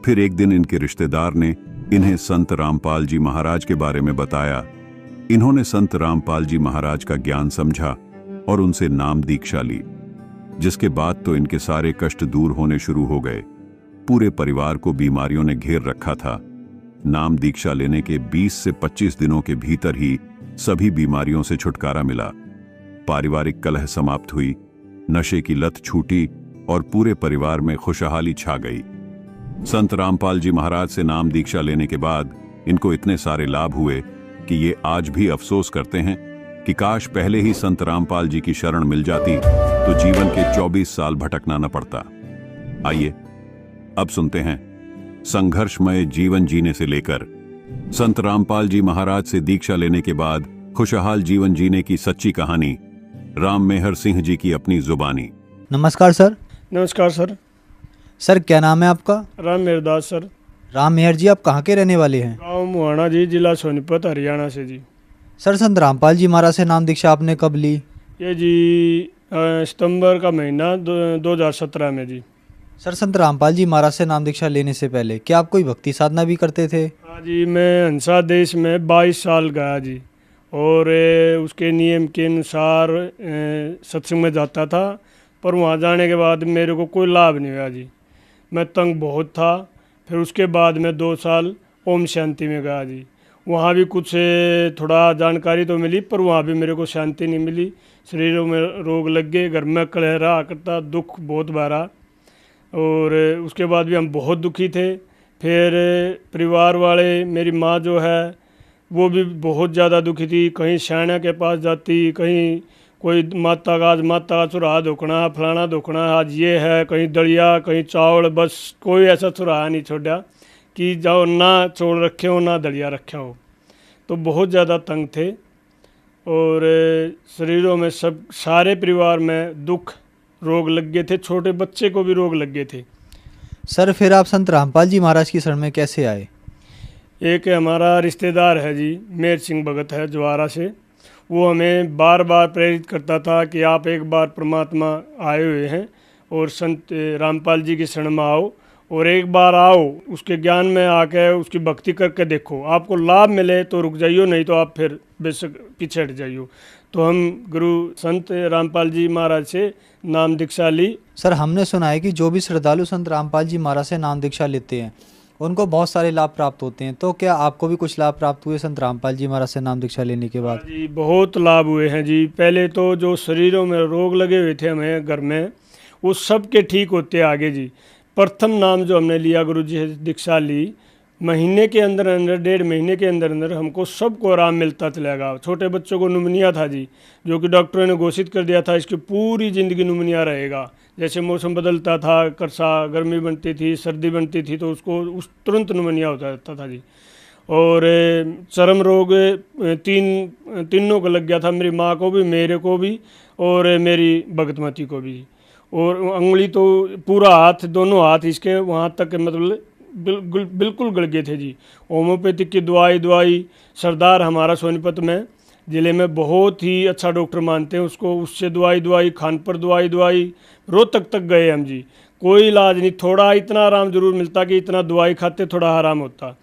फिर एक दिन इनके रिश्तेदार ने इन्हें संत रामपाल जी महाराज के बारे में बताया। इन्होंने संत रामपाल जी महाराज का ज्ञान समझा और उनसे नाम दीक्षा ली, जिसके बाद तो इनके सारे कष्ट दूर होने शुरू हो गए। पूरे परिवार को बीमारियों ने घेर रखा था। नाम दीक्षा लेने के 20 से 25 दिनों के भीतर ही सभी बीमारियों से छुटकारा मिला। पारिवारिक कलह समाप्त हुई, नशे की लत छूटी और पूरे परिवार में खुशहाली छा गई। संत रामपाल जी महाराज से नाम दीक्षा लेने के बाद इनको इतने सारे लाभ हुए कि ये आज भी अफसोस करते हैं कि काश पहले ही संत रामपाल जी की शरण मिल जाती तो जीवन के 24 साल भटकना न पड़ता। आइए अब सुनते हैं संघर्षमय जीवन जीने से लेकर संत रामपाल जी महाराज से दीक्षा लेने के बाद खुशहाल जीवन जीने की सच्ची कहानी राम मेहर सिंह जी की अपनी जुबानी। नमस्कार सर। नमस्कार सर। सर क्या नाम है आपका? राम मेहरदास सर। राम मेहर जी, आप कहाँ के रहने वाले हैं? गाँव मुहाना जी, जिला सोनीपत, हरियाणा से जी। सर संत रामपाल जी महाराज से नाम दीक्षा आपने कब ली? ये जी सितंबर का महीना 2017 में जी। सर संत रामपाल जी महाराज से नाम दीक्षा लेने से पहले क्या आप कोई भक्ति साधना भी करते थे? हाँ जी, मैं हंसा देश में 22 साल गया जी, और उसके नियम के अनुसार सत्संग में जाता था, पर वहाँ जाने के बाद मेरे को कोई लाभ नहीं हुआ जी। मैं तंग बहुत था। फिर उसके बाद मैं 2 साल ओम शांति में गया जी। वहाँ भी कुछ थोड़ा जानकारी तो मिली, पर वहाँ भी मेरे को शांति नहीं मिली। शरीरों में रोग लग गए, घर में कलह रहा करता, दुख बहुत भरा, और उसके बाद भी हम बहुत दुखी थे। फिर परिवार वाले, मेरी माँ जो है वो भी बहुत ज़्यादा दुखी थी। कहीं शाना के पास जाती, कहीं कोई माता का चुराहा धोकना, फलाना धोकना, आज ये है, कहीं दलिया, कहीं चावल, बस कोई ऐसा चुराहा नहीं छोड़ा कि जाओ ना चौल रखे हो ना दलिया रखा हो। तो बहुत ज़्यादा तंग थे, और शरीरों में सब सारे परिवार में दुख, रोग लग गए थे। छोटे बच्चे को भी रोग लग गए थे। सर फिर आप संत रामपाल जी महाराज की शरण में कैसे आए? एक हमारा रिश्तेदार है जी, मेहर सिंह भगत है जवारा से, वो हमें बार बार प्रेरित करता था कि आप एक बार परमात्मा आए हुए हैं और संत रामपाल जी की शरण में आओ, और एक बार आओ, उसके ज्ञान में आके उसकी भक्ति करके देखो, आपको लाभ मिले तो रुक जाइयो, नहीं तो आप फिर बेशक पीछे हट जाइयो। तो हम गुरु संत रामपाल जी महाराज से नाम दीक्षा ली। सर हमने सुना है कि जो भी श्रद्धालु संत रामपाल जी महाराज से नाम दीक्षा लेते हैं उनको बहुत सारे लाभ प्राप्त होते हैं, तो क्या आपको भी कुछ लाभ प्राप्त हुए संत रामपाल जी महाराज से नाम दीक्षा लेने के बाद? जी बहुत लाभ हुए हैं जी। पहले तो जो शरीरों में रोग लगे हुए थे हमें घर में, वो सब के ठीक होते आगे जी। प्रथम नाम जो हमने लिया, गुरु जी से दीक्षा ली, महीने के अंदर अंदर, 1.5 महीने के अंदर अंदर हमको सबको आराम मिलता चलेगा। छोटे बच्चों को नुमनिया था जी, जो कि डॉक्टरों ने घोषित कर दिया था इसकी पूरी ज़िंदगी नुमनिया रहेगा। जैसे मौसम बदलता था, करसा गर्मी बनती थी, सर्दी बनती थी, तो उसको उस तुरंत नुमनिया हो जाता था जी। और चर्म रोग तीनों को लग गया था, मेरी माँ को भी, मेरे को भी, और मेरी भगतमती को भी। और उंगली तो पूरा हाथ, दोनों हाथ इसके वहाँ तक मतलब बिल्कुल गल गए थे जी। होम्योपैथिक की दवाई सरदार हमारा सोनीपत में ज़िले में बहुत ही अच्छा डॉक्टर मानते हैं उसको, उससे दवाई खान पर दवाई रोहतक तक गए हम जी, कोई इलाज नहीं। थोड़ा इतना आराम जरूर मिलता कि इतना दवाई खाते थोड़ा आराम होता।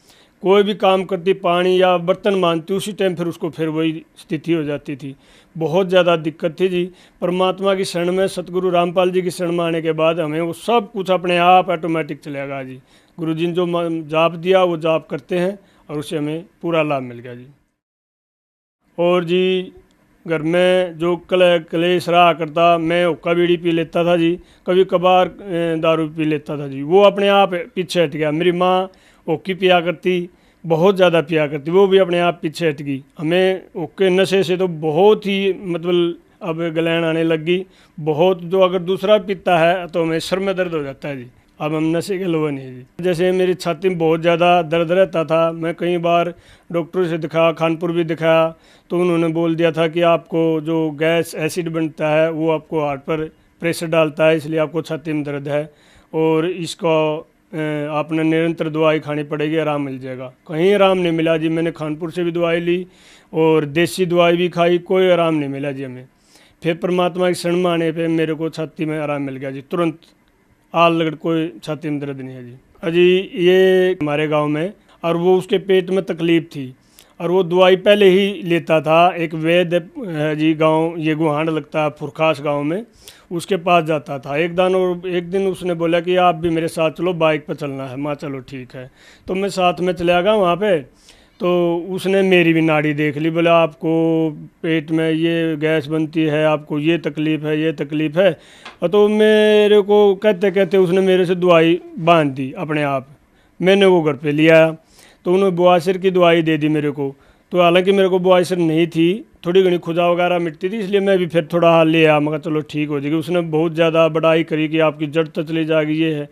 कोई भी काम करती, पानी या बर्तन मानती, उसी टाइम फिर उसको फिर वही स्थिति हो जाती थी। बहुत ज़्यादा दिक्कत थी जी। परमात्मा की शरण में, सतगुरु रामपाल जी की शरण में आने के बाद हमें वो सब कुछ अपने आप ऑटोमेटिक चलेगा जी। गुरु जी ने जो जाप दिया वो जाप करते हैं, और उससे हमें पूरा लाभ मिल गया जी। और जी घर में जो कलेश रहा करता, मैं हुक्का बीड़ी पी लेता था जी, कभी कभार दारू पी लेता था जी, वो अपने आप पीछे हट गया। मेरी माँ हुक्की पिया करती, बहुत ज़्यादा पिया करती, वो भी अपने आप पीछे हट गई। हमें हुक्के नशे से तो बहुत ही मतलब अब गलैन आने लग गई बहुत। जो अगर दूसरा पीता है तो हमें सर में दर्द हो जाता है जी, अब हम नशे के लोग नहीं जी। जैसे मेरी छाती में बहुत ज़्यादा दर्द रहता था, मैं कई बार डॉक्टर से दिखाया, खानपुर भी दिखाया, तो उन्होंने बोल दिया था कि आपको जो गैस एसिड बनता है वो आपको हार्ट पर प्रेशर डालता है, इसलिए आपको छाती में दर्द है और इसको आपने निरंतर दवाई खानी पड़ेगी, आराम मिल जाएगा। कहीं आराम नहीं मिला जी। मैंने खानपुर से भी दवाई ली और देसी दवाई भी खाई, कोई आराम नहीं मिला जी हमें। फिर परमात्मा की शरण में आने पे मेरे को छाती में आराम मिल गया जी, तुरंत आल लगड़, कोई छाती में दर्द नहीं है जी। अजी ये हमारे गांव में, और वो उसके पेट में तकलीफ़ थी और वो दवाई पहले ही लेता था। एक वैद्य है जी, गांव ये गुहांड लगता है फुरखास गांव में, उसके पास जाता था। एक दिन उसने बोला कि आप भी मेरे साथ चलो, बाइक पर चलना है। माँ चलो ठीक है। तो मैं साथ में चला गया वहाँ पे। तो उसने मेरी भी नाड़ी देख ली, बोला आपको पेट में ये गैस बनती है, आपको ये तकलीफ़ है, ये तकलीफ़ है। और तो मेरे को कहते कहते उसने मेरे से दवाई बांध दी अपने आप। मैंने वो घर पे लिया, तो उन्होंने बुआसिर की दवाई दे दी मेरे को। तो हालांकि मेरे को बुआसिर नहीं थी, थोड़ी घनी खुजा वगैरह मिटती थी, इसलिए मैं भी फिर थोड़ा हाल ले आया। मगर चलो ठीक हो जाएगी। उसने बहुत ज़्यादा बड़ाई करी कि आपकी जड़ तो चली जाएगी, ये है।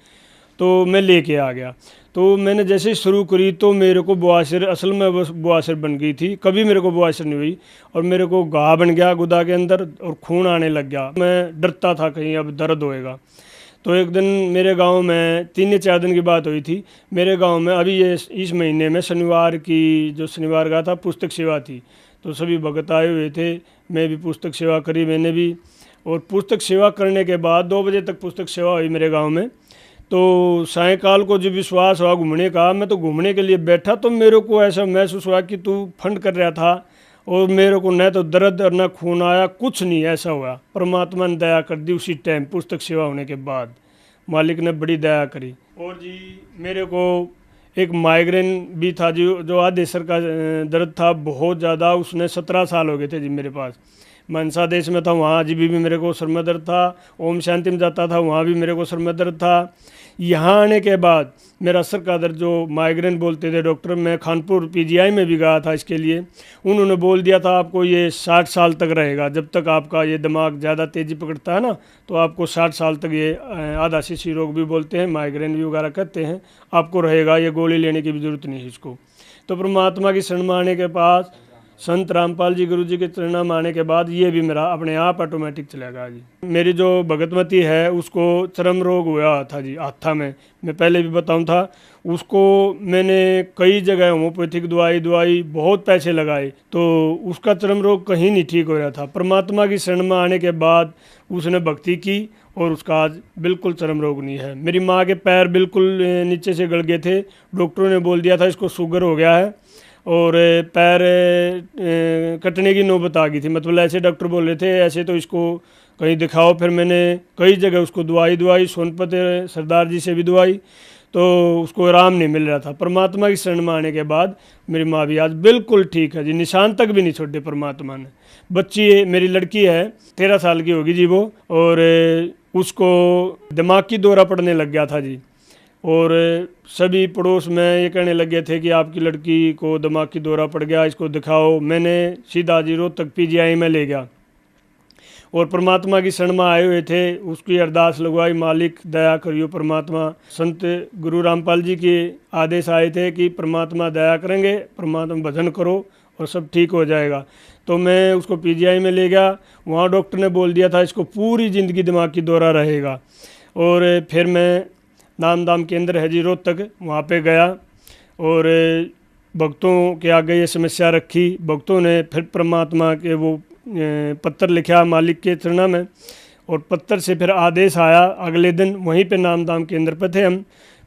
तो मैं लेके आ गया। तो मैंने जैसे ही शुरू करी तो मेरे को बुआसिर, असल में बस बुआसिर बन गई थी, कभी मेरे को बुआसिर नहीं हुई। और मेरे को घाव बन गया गुदा के अंदर और खून आने लग गया। मैं डरता था कहीं अब दर्द होएगा। तो एक दिन मेरे गांव में 3 या 4 दिन की बात हुई थी। मेरे गांव में अभी ये इस महीने में शनिवार का था, पुस्तक सेवा थी। तो सभी भगत आए हुए थे, मैं भी पुस्तक सेवा करी मैंने भी। और पुस्तक सेवा करने के बाद 2 बजे तक पुस्तक सेवा हुई मेरे गांव में। तो सायंकाल को जब विश्वास हुआ घूमने का, मैं तो घूमने के लिए बैठा, तो मेरे को ऐसा महसूस हुआ कि तू फंड कर रहा था और मेरे को न तो दर्द और न खून आया, कुछ नहीं ऐसा हुआ। परमात्मा ने दया कर दी उसी टाइम, पुस्तक सेवा होने के बाद मालिक ने बड़ी दया करी। और जी मेरे को एक माइग्रेन भी था जी, जो आधे सर का दर्द था बहुत ज़्यादा। उसने 17 साल हो गए थे जी मेरे पास। मनसा देश में था, वहाँ जी भी मेरे को सर में दर्द था। ओम शांति में जाता था, वहाँ भी मेरे को सर में दर्द था। यहाँ आने के बाद मेरा सर का दर्द, जो माइग्रेन बोलते थे डॉक्टर, मैं खानपुर पीजीआई में भी गया था इसके लिए। उन्होंने बोल दिया था आपको ये 60 साल तक रहेगा, जब तक आपका ये दिमाग ज़्यादा तेज़ी पकड़ता है ना, तो आपको 60 साल तक ये आधा शीशी रोग भी बोलते हैं, माइग्रेन भी वगैरह कहते हैं, आपको रहेगा। ये गोली लेने की भी ज़रूरत नहीं है इसको। तो परमात्मा की शरण में आने के पास, संत रामपाल जी गुरु जी के चरणों में आने के बाद ये भी मेरा अपने आप ऑटोमेटिक चलेगा जी। मेरी जो भगतमती है उसको चर्म रोग हुआ था जी हाथा में, मैं पहले भी बताऊं था। उसको मैंने कई जगह होम्योपैथिक दवाई बहुत पैसे लगाए, तो उसका चर्म रोग कहीं नहीं ठीक हो रहा था। परमात्मा की शरण में आने के बाद उसने भक्ति की और उसका आज बिल्कुल चर्म रोग नहीं है। मेरी माँ के पैर बिल्कुल नीचे से गल गए थे, डॉक्टरों ने बोल दिया था इसको शुगर हो गया है और पैर कटने की नौबत आ गई थी। मतलब ऐसे डॉक्टर बोल रहे थे, ऐसे तो इसको कहीं दिखाओ। फिर मैंने कई जगह उसको दवाई सोनपत सरदार जी से भी दवाई, तो उसको आराम नहीं मिल रहा था। परमात्मा की शरण में आने के बाद मेरी माँ भी आज बिल्कुल ठीक है जी, निशान तक भी नहीं छोड़े परमात्मा ने। बच्ची मेरी लड़की है, 13 साल की होगी जी वो, और उसको दिमागी दौरा पड़ने लग गया था जी। और सभी पड़ोस में ये कहने लगे थे कि आपकी लड़की को दिमागी दौरा पड़ गया, इसको दिखाओ। मैंने सीधा जी रोहतक पीजीआई में ले गया और परमात्मा की शरण में आए हुए थे, उसकी अरदास लगवाई, मालिक दया करियो परमात्मा। संत गुरु रामपाल जी के आदेश आए थे कि परमात्मा दया करेंगे, परमात्मा भजन करो और सब ठीक हो जाएगा। तो मैं उसको पीजीआई में ले गया, वहाँ डॉक्टर ने बोल दिया था इसको पूरी ज़िंदगी दिमागी दौरा रहेगा। और फिर मैं नामदाम केंद्र है जी रोहतक, वहाँ पे गया और भक्तों के आगे ये समस्या रखी। भक्तों ने फिर परमात्मा के वो पत्र लिखा मालिक के चरणों में, और पत्र से फिर आदेश आया अगले दिन, वहीं पे नामदाम केंद्र पर थे हम।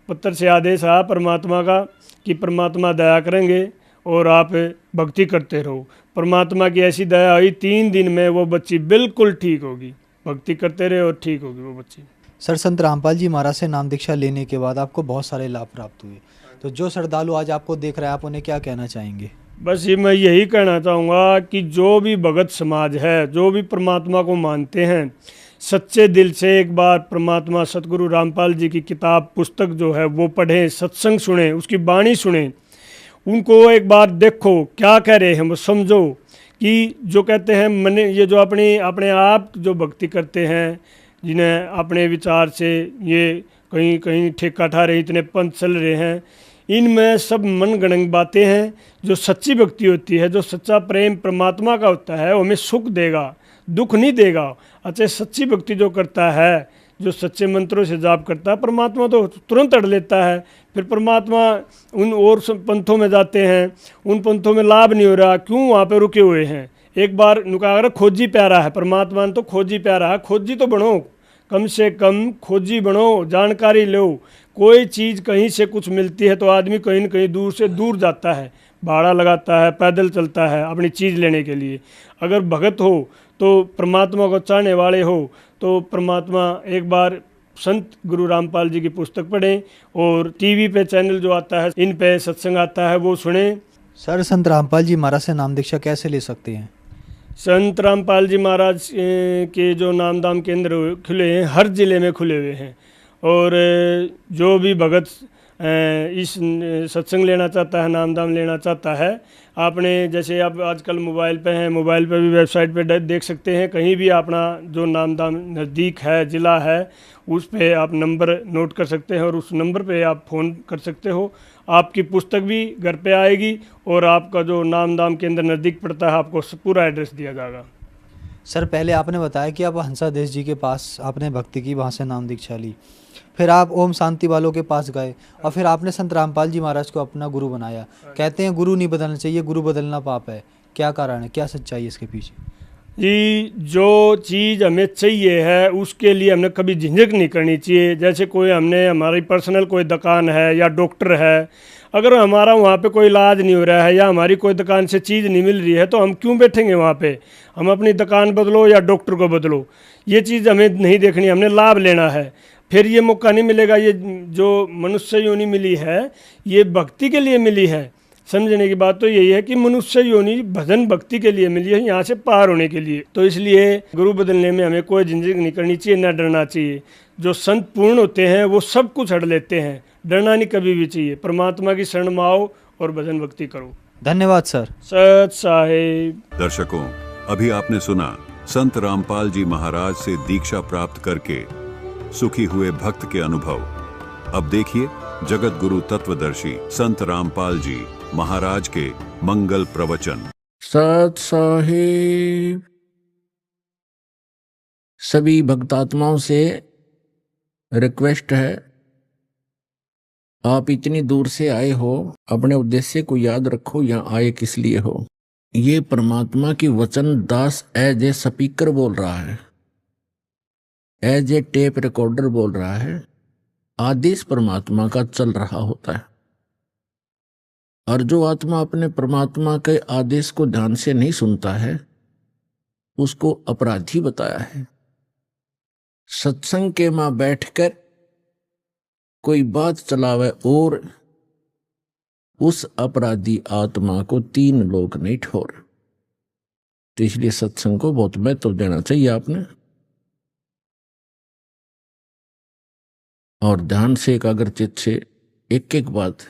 पत्र से आदेश आया परमात्मा का कि परमात्मा दया करेंगे और आप भक्ति करते रहो। परमात्मा की ऐसी दया हुई, 3 दिन में वो बच्ची बिल्कुल ठीक होगी। भक्ति करते रहे और ठीक होगी वो बच्ची। सर, संत रामपाल जी महाराज से नाम दीक्षा लेने के बाद आपको बहुत सारे लाभ प्राप्त हुए, तो जो श्रद्धालु आज आपको देख रहा है, आप उन्हें क्या कहना चाहेंगे? बस ये मैं यही कहना चाहूँगा कि जो भी भगत समाज है, जो भी परमात्मा को मानते हैं, सच्चे दिल से एक बार परमात्मा सतगुरु रामपाल जी की किताब पुस्तक जो है वो पढ़ें, सत्संग सुने, उसकी वाणी सुने, उनको एक बार देखो क्या कह रहे हैं वो समझो। कि जो कहते हैं मन, ये जो अपने आप जो भक्ति करते हैं, जिन्हें अपने विचार से ये कहीं कहीं ठेका ठा रहे, इतने पंथ चल रहे हैं, इनमें सब मनगढ़ंत बातें हैं। जो सच्ची भक्ति होती है, जो सच्चा प्रेम परमात्मा का होता है, वो हमें सुख देगा, दुख नहीं देगा। अच्छा, सच्ची भक्ति जो करता है, जो सच्चे मंत्रों से जाप करता है, परमात्मा तो तुरंत अड़ लेता है। फिर परमात्मा उन और पंथों में जाते हैं, उन पंथों में लाभ नहीं हो रहा, क्यों वहाँ पे रुके हुए हैं। एक बार नुका अगर खोजी प्यारा है, परमात्मा ने तो खोजी प्यारा है, खोजी तो बनो, कम से कम खोजी बनो, जानकारी लो। कोई चीज़ कहीं से कुछ मिलती है तो आदमी कहीं न कहीं दूर से दूर जाता है, भाड़ा लगाता है, पैदल चलता है अपनी चीज़ लेने के लिए। अगर भगत हो तो परमात्मा को चाहने वाले हो तो परमात्मा, एक बार संत गुरु रामपाल जी की पुस्तक पढ़ें और टीवी पे चैनल जो आता है, इन पे सत्संग आता है, वो सुने। सर संत रामपाल जी महाराज से नाम दीक्षा कैसे ले सकते हैं? संत रामपाल जी महाराज के जो नामदान केंद्र खुले हैं, हर ज़िले में खुले हुए हैं। और जो भी भगत इस सत्संग लेना चाहता है, नामदान लेना चाहता है, आपने जैसे आप आजकल मोबाइल पे हैं, मोबाइल पे भी वेबसाइट पे देख सकते हैं। कहीं भी अपना जो नामदान नज़दीक है, ज़िला है, उस पे आप नंबर नोट कर सकते हैं और उस नंबर पे आप फ़ोन कर सकते हो। आपकी पुस्तक भी घर पे आएगी और आपका जो नामदान केंद्र नज़दीक पड़ता है, आपको पूरा एड्रेस दिया जाएगा। सर पहले आपने बताया कि आप हंसादेश जी के पास आपने भक्ति की, वहाँ से नाम दीक्षा ली, फिर आप ओम शांति वालों के पास गए और फिर आपने संत रामपाल जी महाराज को अपना गुरु बनाया। कहते हैं गुरु नहीं बदलना चाहिए, गुरु बदलना पाप है, क्या कारण है, क्या सच्चाई है इसके पीछे? जी, जो चीज़ हमें चाहिए है उसके लिए हमने कभी झिझक नहीं करनी चाहिए। जैसे कोई हमने हमारी पर्सनल कोई दुकान है या डॉक्टर है, अगर हमारा वहाँ पे कोई इलाज नहीं हो रहा है या हमारी कोई दुकान से चीज़ नहीं मिल रही है तो हम क्यों बैठेंगे वहाँ पे? हम अपनी दुकान बदलो या डॉक्टर को बदलो, ये चीज़ हमें नहीं देखनी, हमने लाभ लेना है। फिर ये मौका नहीं मिलेगा। ये जो मनुष्य योनि मिली है, ये भक्ति के लिए मिली है। समझने की बात तो यही है कि मनुष्य योनि भजन भक्ति के लिए मिली है, यहाँ से पार होने के लिए। तो इसलिए गुरु बदलने में हमें कोई झिझक नहीं करनी चाहिए, न डरना चाहिए। जो संत पूर्ण होते हैं वो सब कुछ हड़ लेते हैं, डरना नहीं कभी भी चाहिए। परमात्मा की शरण में आओ और भजन भक्ति करो। धन्यवाद सर। सत साहिब। दर्शकों, अभी आपने सुना संत रामपाल जी महाराज से दीक्षा प्राप्त करके सुखी हुए भक्त के अनुभव। अब देखिए जगत गुरु तत्वदर्शी संत रामपाल जी महाराज के मंगल प्रवचन। सत साहिब। सभी भक्तात्माओं से रिक्वेस्ट है, आप इतनी दूर से आए हो, अपने उद्देश्य को याद रखो, यहाँ आए किस लिए हो। ये परमात्मा की वचन दास एज ए स्पीकर बोल रहा है, एज ए टेप रिकॉर्डर बोल रहा है। आदेश परमात्मा का चल रहा होता है, और जो आत्मा अपने परमात्मा के आदेश को ध्यान से नहीं सुनता है उसको अपराधी बताया है। सत्संग के मां बैठकर कोई बात चलावे और उस अपराधी आत्मा को 3 लोग नहीं ठोर। तो इसलिए सत्संग को बहुत महत्व देना चाहिए आपने, और ध्यान से एकाग्रचित से एक एक बात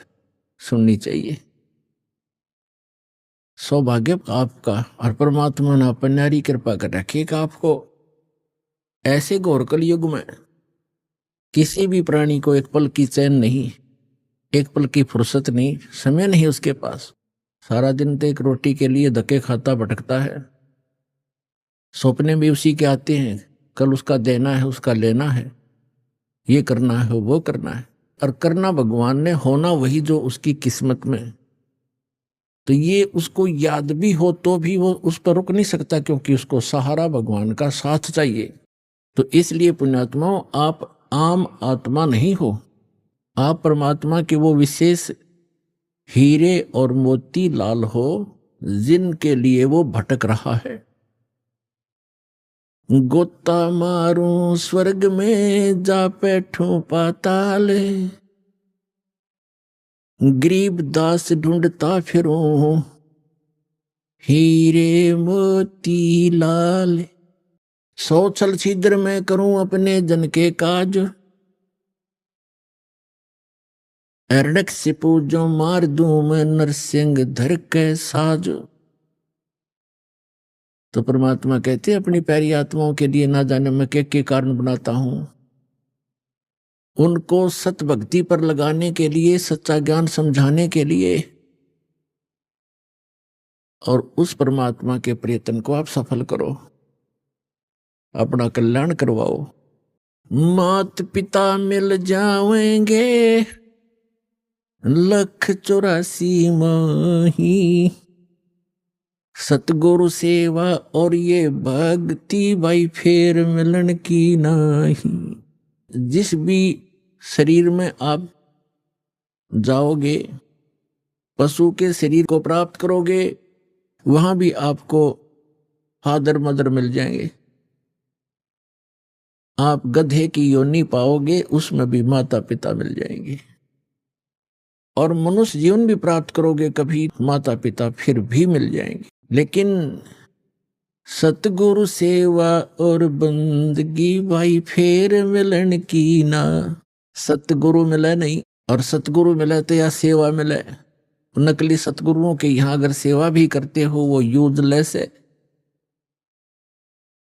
सुननी चाहिए। सौभाग्य आपका, और परमात्मा ने अपनी कृपा कर रखिएगा आपको। ऐसे घोर कलयुग में किसी भी प्राणी को एक पल की चैन नहीं, एक पल की फुर्सत नहीं, समय नहीं उसके पास। सारा दिन तो एक रोटी के लिए धक्के खाता भटकता है, सपने भी उसी के आते हैं, कल उसका देना है, उसका लेना है, ये करना है, वो करना है, और करना भगवान ने, होना वही जो उसकी किस्मत में। तो ये उसको याद भी हो तो भी वो उस पर रुक नहीं सकता, क्योंकि उसको सहारा भगवान का साथ चाहिए। तो इसलिए पुण्यात्माओं, आप आम आत्मा नहीं हो, आप परमात्मा के वो विशेष हीरे और मोती लाल हो जिनके लिए वो भटक रहा है। गोता मारूं स्वर्ग में, जा बैठूं पाताल, गरीब दास ढूंढता फिरूं हीरे मोती लाल। 100 छल छिद्र में करूं अपने जन के काज, एरडक से पूजो मार दूं मैं नरसिंह धर के साज। तो परमात्मा कहते अपनी प्यारी आत्माओं के लिए ना जाने मैं के कारण बनाता हूं, उनको सत भक्ति पर लगाने के लिए, सच्चा ज्ञान समझाने के लिए, और उस परमात्मा के प्रयत्न को आप सफल करो, अपना कल्याण करवाओ। मात पिता मिल जाएंगे 184 माही, सतगुरु सेवा और ये भक्ति भाई फेर मिलन की नाही। जिस भी शरीर में आप जाओगे, पशु के शरीर को प्राप्त करोगे, वहां भी आपको फादर मदर मिल जाएंगे। आप गधे की योनि पाओगे, उसमें भी माता पिता मिल जाएंगे। और मनुष्य जीवन भी प्राप्त करोगे, कभी माता पिता फिर भी मिल जाएंगे। लेकिन सतगुरु सेवा और बंदगी भाई फेर मिलन की ना। सतगुरु मिले नहीं, और सतगुरु मिले तो या सेवा मिले। नकली सतगुरुओं के यहाँ अगर सेवा भी करते हो वो यूजलेस है।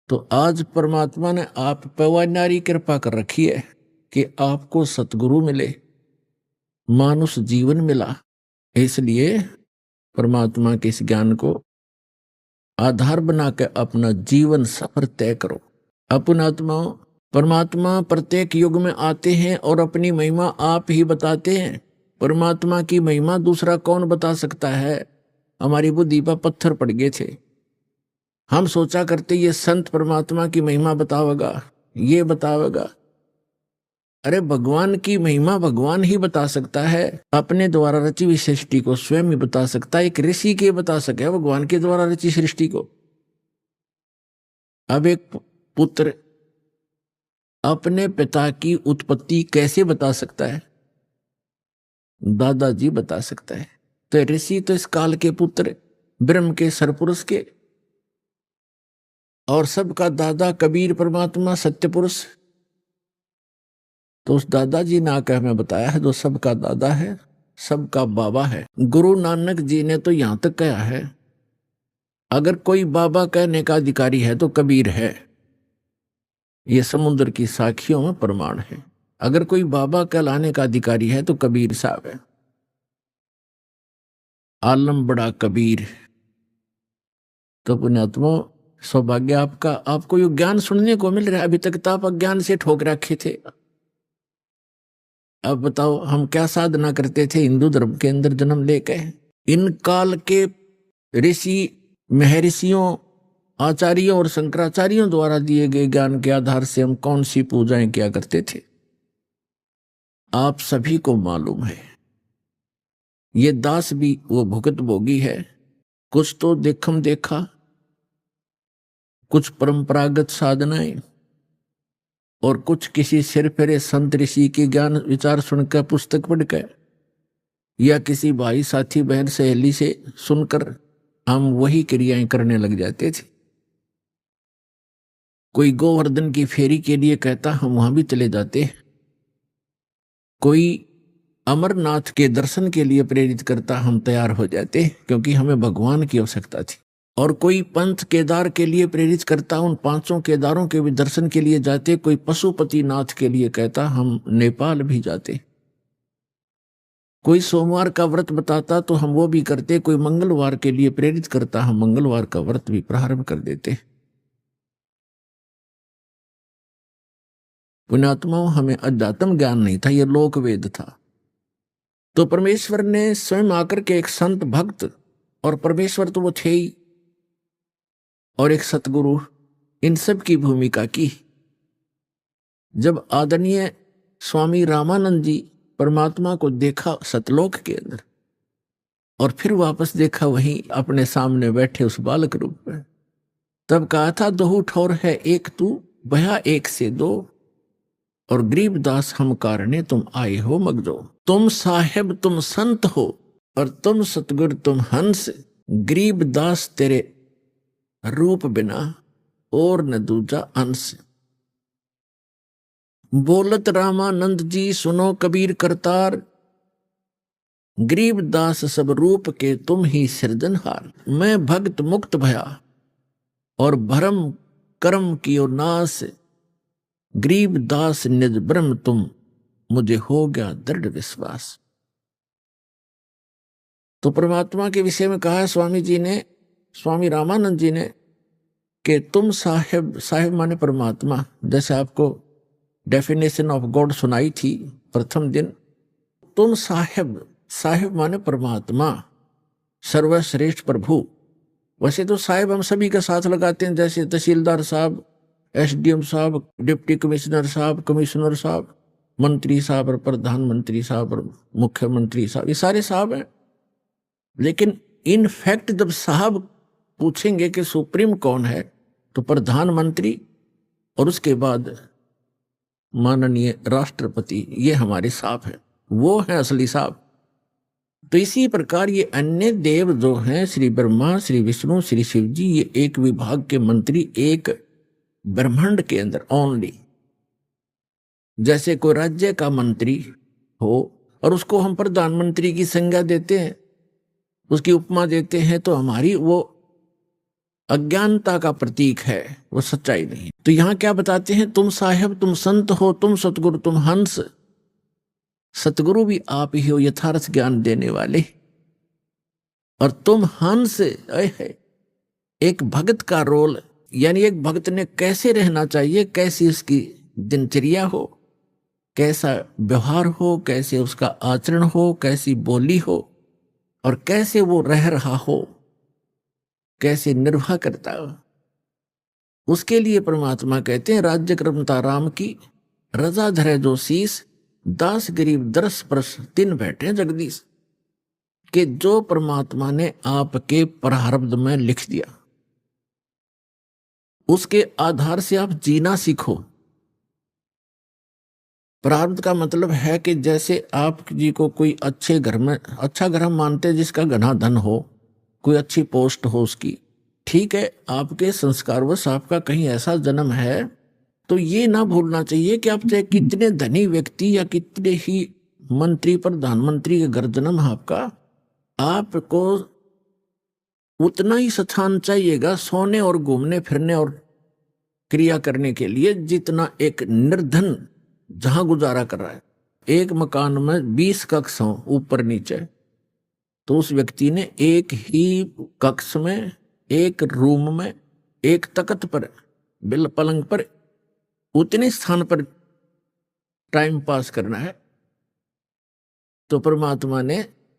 तो आज परमात्मा ने आप पर नारी कृपा कर रखी है कि आपको सतगुरु मिले, मानुष जीवन मिला। इसलिए परमात्मा के इस ज्ञान को आधार बनाकर अपना जीवन सफर तय करो। अपन आत्माओं, परमात्मा प्रत्येक युग में आते हैं और अपनी महिमा आप ही बताते हैं। परमात्मा की महिमा दूसरा कौन बता सकता है? हमारी बुद्धि पर पत्थर पड़ गए थे। हम सोचा करते ये संत परमात्मा की महिमा बतावेगा, ये बतावेगा। अरे भगवान की महिमा भगवान ही बता सकता है। अपने द्वारा रची हुई सृष्टि को स्वयं ही बता सकता है। एक ऋषि के बता सके भगवान के द्वारा रची सृष्टि को। अब एक पुत्र अपने पिता की उत्पत्ति कैसे बता सकता है? दादाजी बता सकता है। तो ऋषि तो इस काल के पुत्र, ब्रह्म के सरपुरुष के, और सबका दादा कबीर परमात्मा सत्य पुरुष। तो उस दादाजी ने आकर हमें बताया है, जो सबका दादा है, सबका बाबा है। गुरु नानक जी ने तो यहां तक कहा है, अगर कोई बाबा कहने का अधिकारी है तो कबीर है। ये समुद्र की साखियों में प्रमाण है। अगर कोई बाबा कहलाने का अधिकारी है तो कबीर साहब है। आलम बड़ा कबीर। तो पुण्यात्मा, सौभाग्य आपका, आपको ये ज्ञान सुनने को मिल रहा है। अभी तक तो आप अज्ञान से ठोक रखे थे। अब बताओ हम क्या साधना करते थे हिंदू धर्म के अंदर जन्म लेके। इन काल के ऋषि, महर्षियों, आचार्यों और शंकराचार्यों द्वारा दिए गए ज्ञान के आधार से हम कौन सी पूजाएं किया करते थे, आप सभी को मालूम है। ये दास भी वो भुगत भोगी है। कुछ तो देखम देखा, कुछ परंपरागत साधनाएं, और कुछ किसी सिर फेरे संत ऋषि के ज्ञान विचार सुनकर, पुस्तक पढ़कर, या किसी भाई साथी बहन सहेली से सुनकर हम वही क्रियाएं करने लग जाते थे। कोई गोवर्धन की फेरी के लिए कहता, हम वहां भी चले जाते। कोई अमरनाथ के दर्शन के लिए प्रेरित करता, हम तैयार हो जाते, क्योंकि हमें भगवान की आवश्यकता थी। और कोई पंथ केदार के लिए प्रेरित करता, उन 500 केदारों के भी दर्शन के लिए जाते। कोई पशुपति नाथ के लिए कहता, हम नेपाल भी जाते। कोई सोमवार का व्रत बताता तो हम वो भी करते। कोई मंगलवार के लिए प्रेरित करता, हम मंगलवार का व्रत भी प्रारंभ कर देते। पुण्यात्माओं, हमें अध्यात्म ज्ञान नहीं था, यह लोक वेद था। तो परमेश्वर ने स्वयं आकर के एक संत भक्त, और परमेश्वर तो वो थे ही, और एक सतगुरु, इन सब की भूमिका की। जब आदरणीय स्वामी रामानंद जी परमात्मा को देखा सतलोक के अंदर, और फिर वापस देखा वहीं अपने सामने बैठे उस बालक रूप में, तब कहा था, दोहू ठौर है एक तू, भया एक से दो, और गरीबदास हम कारणे तुम आए हो मगजो। तुम साहेब तुम संत हो, और तुम सतगुर तुम हंस, गरीबदास तेरे रूप बिना और न दूजा अंश। बोलत रामानंद जी सुनो कबीर करतार, गरीबदास सब रूप के तुम ही सृजनहार। मैं भक्त मुक्त भया और भरम कर्म कियो नाश, गरीबदास निज ब्रह्म तुम मुझे हो गया दृढ़ विश्वास। तो परमात्मा के विषय में कहा स्वामी जी ने, स्वामी रामानंद जी ने, कि तुम साहिब, साहिब माने परमात्मा, जैसे आपको डेफिनेशन ऑफ गॉड सुनाई थी प्रथम दिन, तुम साहिब, साहिब माने परमात्मा, सर्वश्रेष्ठ प्रभु। वैसे तो साहिब हम सभी का साथ लगाते हैं, जैसे तहसीलदार साहब, एसडीएम साहब, डिप्टी कमिश्नर साहब, कमिश्नर साहब, मंत्री साहब और प्रधानमंत्री साहब और मुख्यमंत्री साहब, ये सारे साहब हैं। लेकिन इन फैक्ट जब साहब पूछेंगे कि सुप्रीम कौन है, तो प्रधानमंत्री और उसके बाद माननीय राष्ट्रपति, ये हमारे साहब हैं, वो हैं असली साहब। तो इसी प्रकार ये अन्य देव जो हैं, श्री ब्रह्मा, श्री विष्णु, श्री शिव जी, ये एक विभाग के मंत्री एक ब्रह्मांड के अंदर ओनली। जैसे कोई राज्य का मंत्री हो और उसको हम प्रधानमंत्री की संज्ञा देते हैं, उसकी उपमा देते हैं, तो हमारी वो अज्ञानता का प्रतीक है, वो सच्चाई नहीं। तो यहां क्या बताते हैं, तुम साहिब, तुम संत हो, तुम सतगुरु, तुम हंस। सतगुरु भी आप ही हो, यथार्थ ज्ञान देने वाले, और तुम हंस। एक भक्त का रोल, यानी एक भक्त ने कैसे रहना चाहिए, कैसी उसकी दिनचर्या हो, कैसा व्यवहार हो, कैसे उसका आचरण हो, कैसी बोली हो, और कैसे वो रह रहा हो, कैसे निर्वाह करता हो, उसके लिए परमात्मा कहते हैं, राज्य क्रमता राम की, रजा धरे जो शीस, दास गरीब दरस परस तिन बैठे जगदीश। कि जो परमात्मा ने आपके प्रारब्ध में लिख दिया, उसके आधार से आप जीना सीखो। प्रारब्ध का मतलब है कि जैसे आप जी को कोई अच्छे घर में, अच्छा घर हम मानते हैं जिसका घना धन हो, कोई अच्छी पोस्ट हो उसकी, ठीक है, आपके संस्कारवश आपका कहीं ऐसा जन्म है, तो ये ना भूलना चाहिए कि आप चाहे कितने धनी व्यक्ति या कितने ही मंत्री, प्रधानमंत्री के घर जन्म आपका, आपको उतना ही स्थान चाहिएगा सोने और घूमने फिरने और क्रिया करने के लिए, जितना एक निर्धन जहां गुजारा कर रहा है। एक मकान में 20 कक्ष हों ऊपर नीचे, तो उस व्यक्ति ने एक ही कक्ष में, एक रूम में, एक तख्त पर, बिल पलंग पर, उतने स्थान पर टाइम पास करना है। तो परमात्मा ने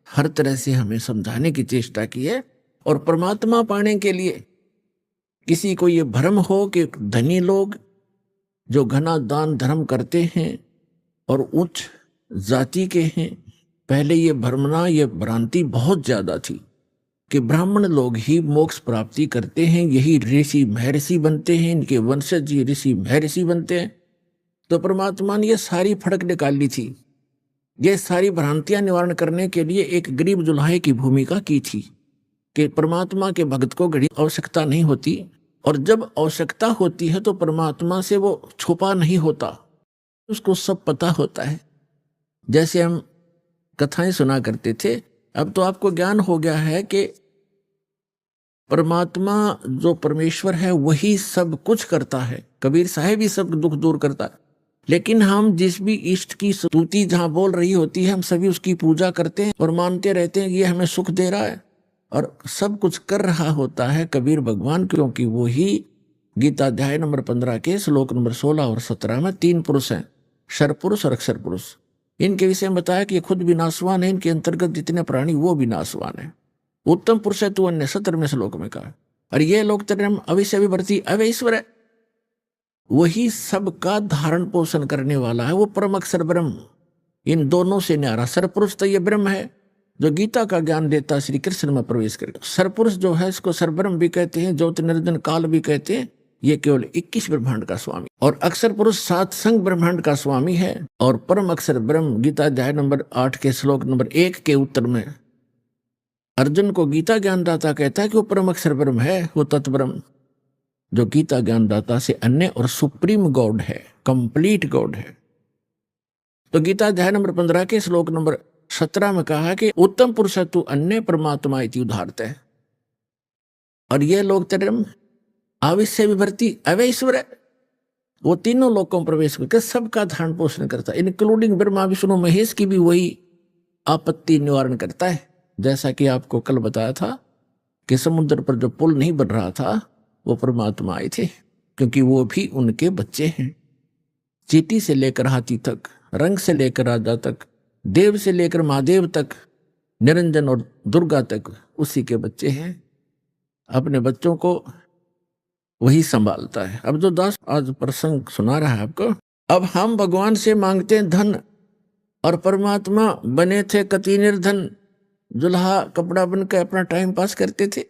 हर तरह से हमें समझाने की चेष्टा की है। और परमात्मा पाने के लिए किसी को ये भ्रम हो कि धनी लोग जो घना दान धर्म करते हैं और उच्च जाति के हैं, पहले ये भ्रमना, ये भ्रांति बहुत ज्यादा थी कि ब्राह्मण लोग ही मोक्ष प्राप्ति करते हैं, यही ऋषि महर्षि बनते हैं, इनके वंशज ही ऋषि महर्षि बनते हैं। तो परमात्मा ने ये सारी फड़क निकाली थी, ये सारी भ्रांतियां निवारण करने के लिए एक गरीब जुल्हे की भूमिका की थी कि परमात्मा के भक्त को घड़ी आवश्यकता नहीं होती, और जब आवश्यकता होती है तो परमात्मा से वो छुपा नहीं होता, उसको सब पता होता है। जैसे हम कथाएं सुना करते थे, अब तो आपको ज्ञान हो गया है कि परमात्मा जो परमेश्वर है वही सब कुछ करता है। कबीर साहिब ही सब दुख दूर करता है। लेकिन हम जिस भी इष्ट की स्तुति जहां बोल रही होती है, हम सभी उसकी पूजा करते हैं और मानते रहते हैं कि ये हमें सुख दे रहा है, और सब कुछ कर रहा होता है कबीर भगवान, क्योंकि वो ही गीता अध्याय नंबर 15 के श्लोक नंबर 16 और 17 में 3 पुरुष हैं, क्षर पुरुष और अक्षर पुरुष। इनके विषय में बताया कि ये खुद विनाशवान है, इनके अंतर्गत जितने प्राणी वो विनाशवान है। उत्तम पुरुष है तू अन्य 17वें श्लोक में कहा। और ये लोग तरम अविश्य विवर्ती अवैश्वर है, वही सबका धारण पोषण करने वाला है, वो परम अक्षर ब्रह्म। इन दोनों से न्यारा सरपुरुष तो ये ब्रह्म है जो गीता का ज्ञान देता, श्री कृष्ण में प्रवेश करके। सरपुरुष जो है इसको सरब्रह्म भी कहते हैं, ज्योति निर्जन काल भी कहते हैं। ये केवल 21 ब्रह्मांड का स्वामी, और अक्षर पुरुष 7 संग ब्रह्मांड का स्वामी है। और परम अक्षर ब्रह्म गीता अध्याय नंबर 8 के श्लोक नंबर 1 के उत्तर में अर्जुन को गीता ज्ञानदाता कहता है कि वो परम अक्षर ब्रह्म है, वो तत्व ब्रह्म जो गीता ज्ञानदाता से अन्य और सुप्रीम गॉड है, कंप्लीट गॉड है। तो गीता अध्याय नंबर 15 के श्लोक नंबर 17 में कहा कि उत्तम पुरुष तू अन्य परमात्मा इति उदाहरत है। और ये लोग तरम आविश्य विभर्ती अवैश्वर है, वो तीनों लोकों में प्रवेश करके सबका धारण पोषण करता है, इंक्लूडिंग ब्रह्मा विष्णु महेश की भी वही आपत्ति निवारण करता है। जैसा कि आपको कल बताया था कि समुद्र पर जो पुल नहीं बन रहा था वो परमात्मा आए थे, क्योंकि वो भी उनके बच्चे हैं। चींटी से लेकर हाथी तक, रंग से लेकर राजा तक, देव से लेकर महादेव तक, निरंजन और दुर्गा तक उसी के बच्चे हैं। अपने बच्चों को वही संभालता है। अब जो दास आज प्रसंग सुना रहा है आपको, अब हम भगवान से मांगते हैं धन और परमात्मा बने थे कति निर्धन, जुल्हा कपड़ा बनकर अपना टाइम पास करते थे।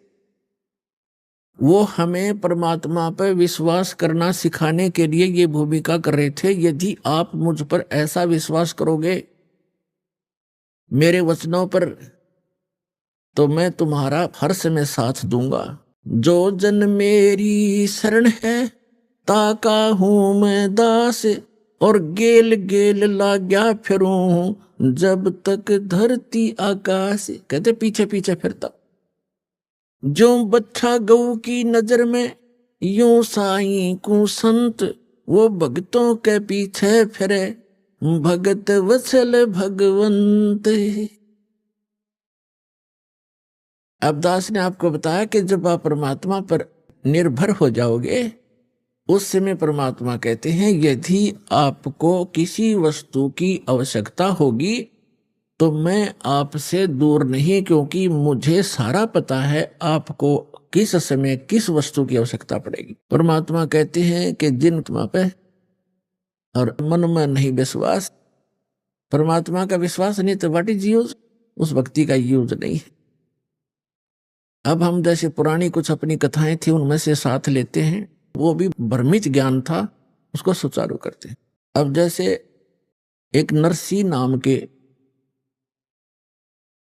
वो हमें परमात्मा पर विश्वास करना सिखाने के लिए ये भूमिका कर रहे थे। यदि आप मुझ पर ऐसा विश्वास करोगे मेरे वचनों पर, तो मैं तुम्हारा हर समय साथ दूंगा। जो जन मेरी शरण है ताका हूं मैं दास, और गेल गेल लाग्या फिरूं जब तक धरती आकाश। कहते पीछे पीछे फिरता, जो बच्चा गऊ की नजर में यूं साईं को संत, वो भक्तों के पीछे फिरे भगत वत्सल भगवंत। अब दास ने आपको बताया कि जब आप परमात्मा पर निर्भर हो जाओगे उस समय परमात्मा कहते हैं यदि आपको किसी वस्तु की आवश्यकता होगी तो मैं आपसे दूर नहीं, क्योंकि मुझे सारा पता है आपको किस समय किस वस्तु की आवश्यकता पड़ेगी। परमात्मा कहते हैं कि जिन तुम पे और मन में नहीं विश्वास, परमात्मा का विश्वास नहीं तो व्हाट इज यूज, उस भक्ति का यूज नहीं है। अब हम जैसे पुरानी कुछ अपनी कथाएं थी उनमें से साथ लेते हैं, वो भी भ्रमित ज्ञान था, उसको सुचारू करते हैं। अब जैसे एक नरसी नाम के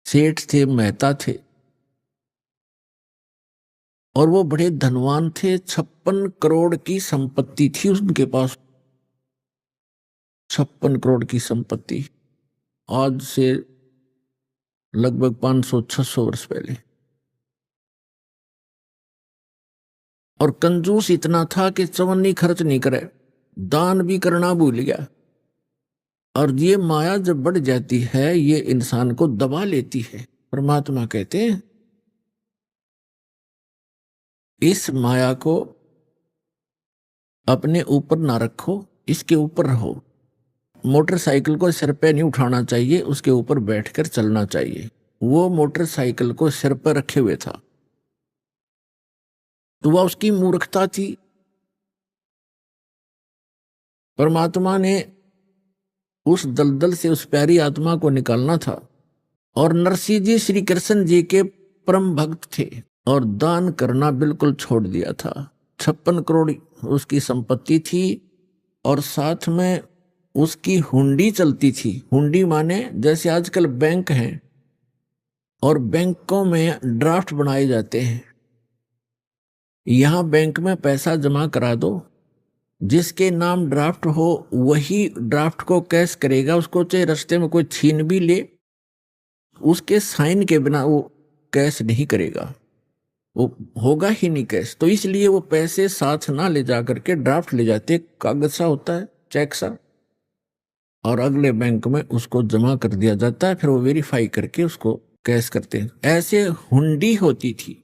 सेठ थे, मेहता थे, और वो बड़े धनवान थे। 56 करोड़ की संपत्ति थी उनके पास, 56 करोड़ की संपत्ति, आज से लगभग 500-600 वर्ष पहले। और कंजूस इतना था कि चवन्नी खर्च नहीं करे, दान भी करना भूल गया। और ये माया जब बढ़ जाती है ये इंसान को दबा लेती है। परमात्मा कहते हैं इस माया को अपने ऊपर ना रखो, इसके ऊपर रहो। मोटरसाइकिल को सिर पे नहीं उठाना चाहिए, उसके ऊपर बैठकर चलना चाहिए। वो मोटरसाइकिल को सिर पर रखे हुए था, तो वह उसकी मूर्खता थी। परमात्मा ने उस दलदल से उस प्यारी आत्मा को निकालना था। और नरसिंह जी श्री कृष्ण जी के परम भक्त थे और दान करना बिल्कुल छोड़ दिया था। 56 करोड़ उसकी संपत्ति थी और साथ में उसकी हुंडी चलती थी। हुंडी माने जैसे आजकल बैंक हैं और बैंकों में ड्राफ्ट बनाए जाते हैं। यहां बैंक में पैसा जमा करा दो, जिसके नाम ड्राफ्ट हो वही ड्राफ्ट को कैश करेगा। उसको चाहे रास्ते में कोई छीन भी ले, उसके साइन के बिना वो कैश नहीं करेगा, वो होगा ही नहीं कैश। तो इसलिए वो पैसे साथ ना ले जा करके ड्राफ्ट ले जाते, कागज सा होता है, चेक सा, और अगले बैंक में उसको जमा कर दिया जाता है। फिर वो वेरीफाई करके उसको कैश करते हैं। ऐसे हुंडी होती थी।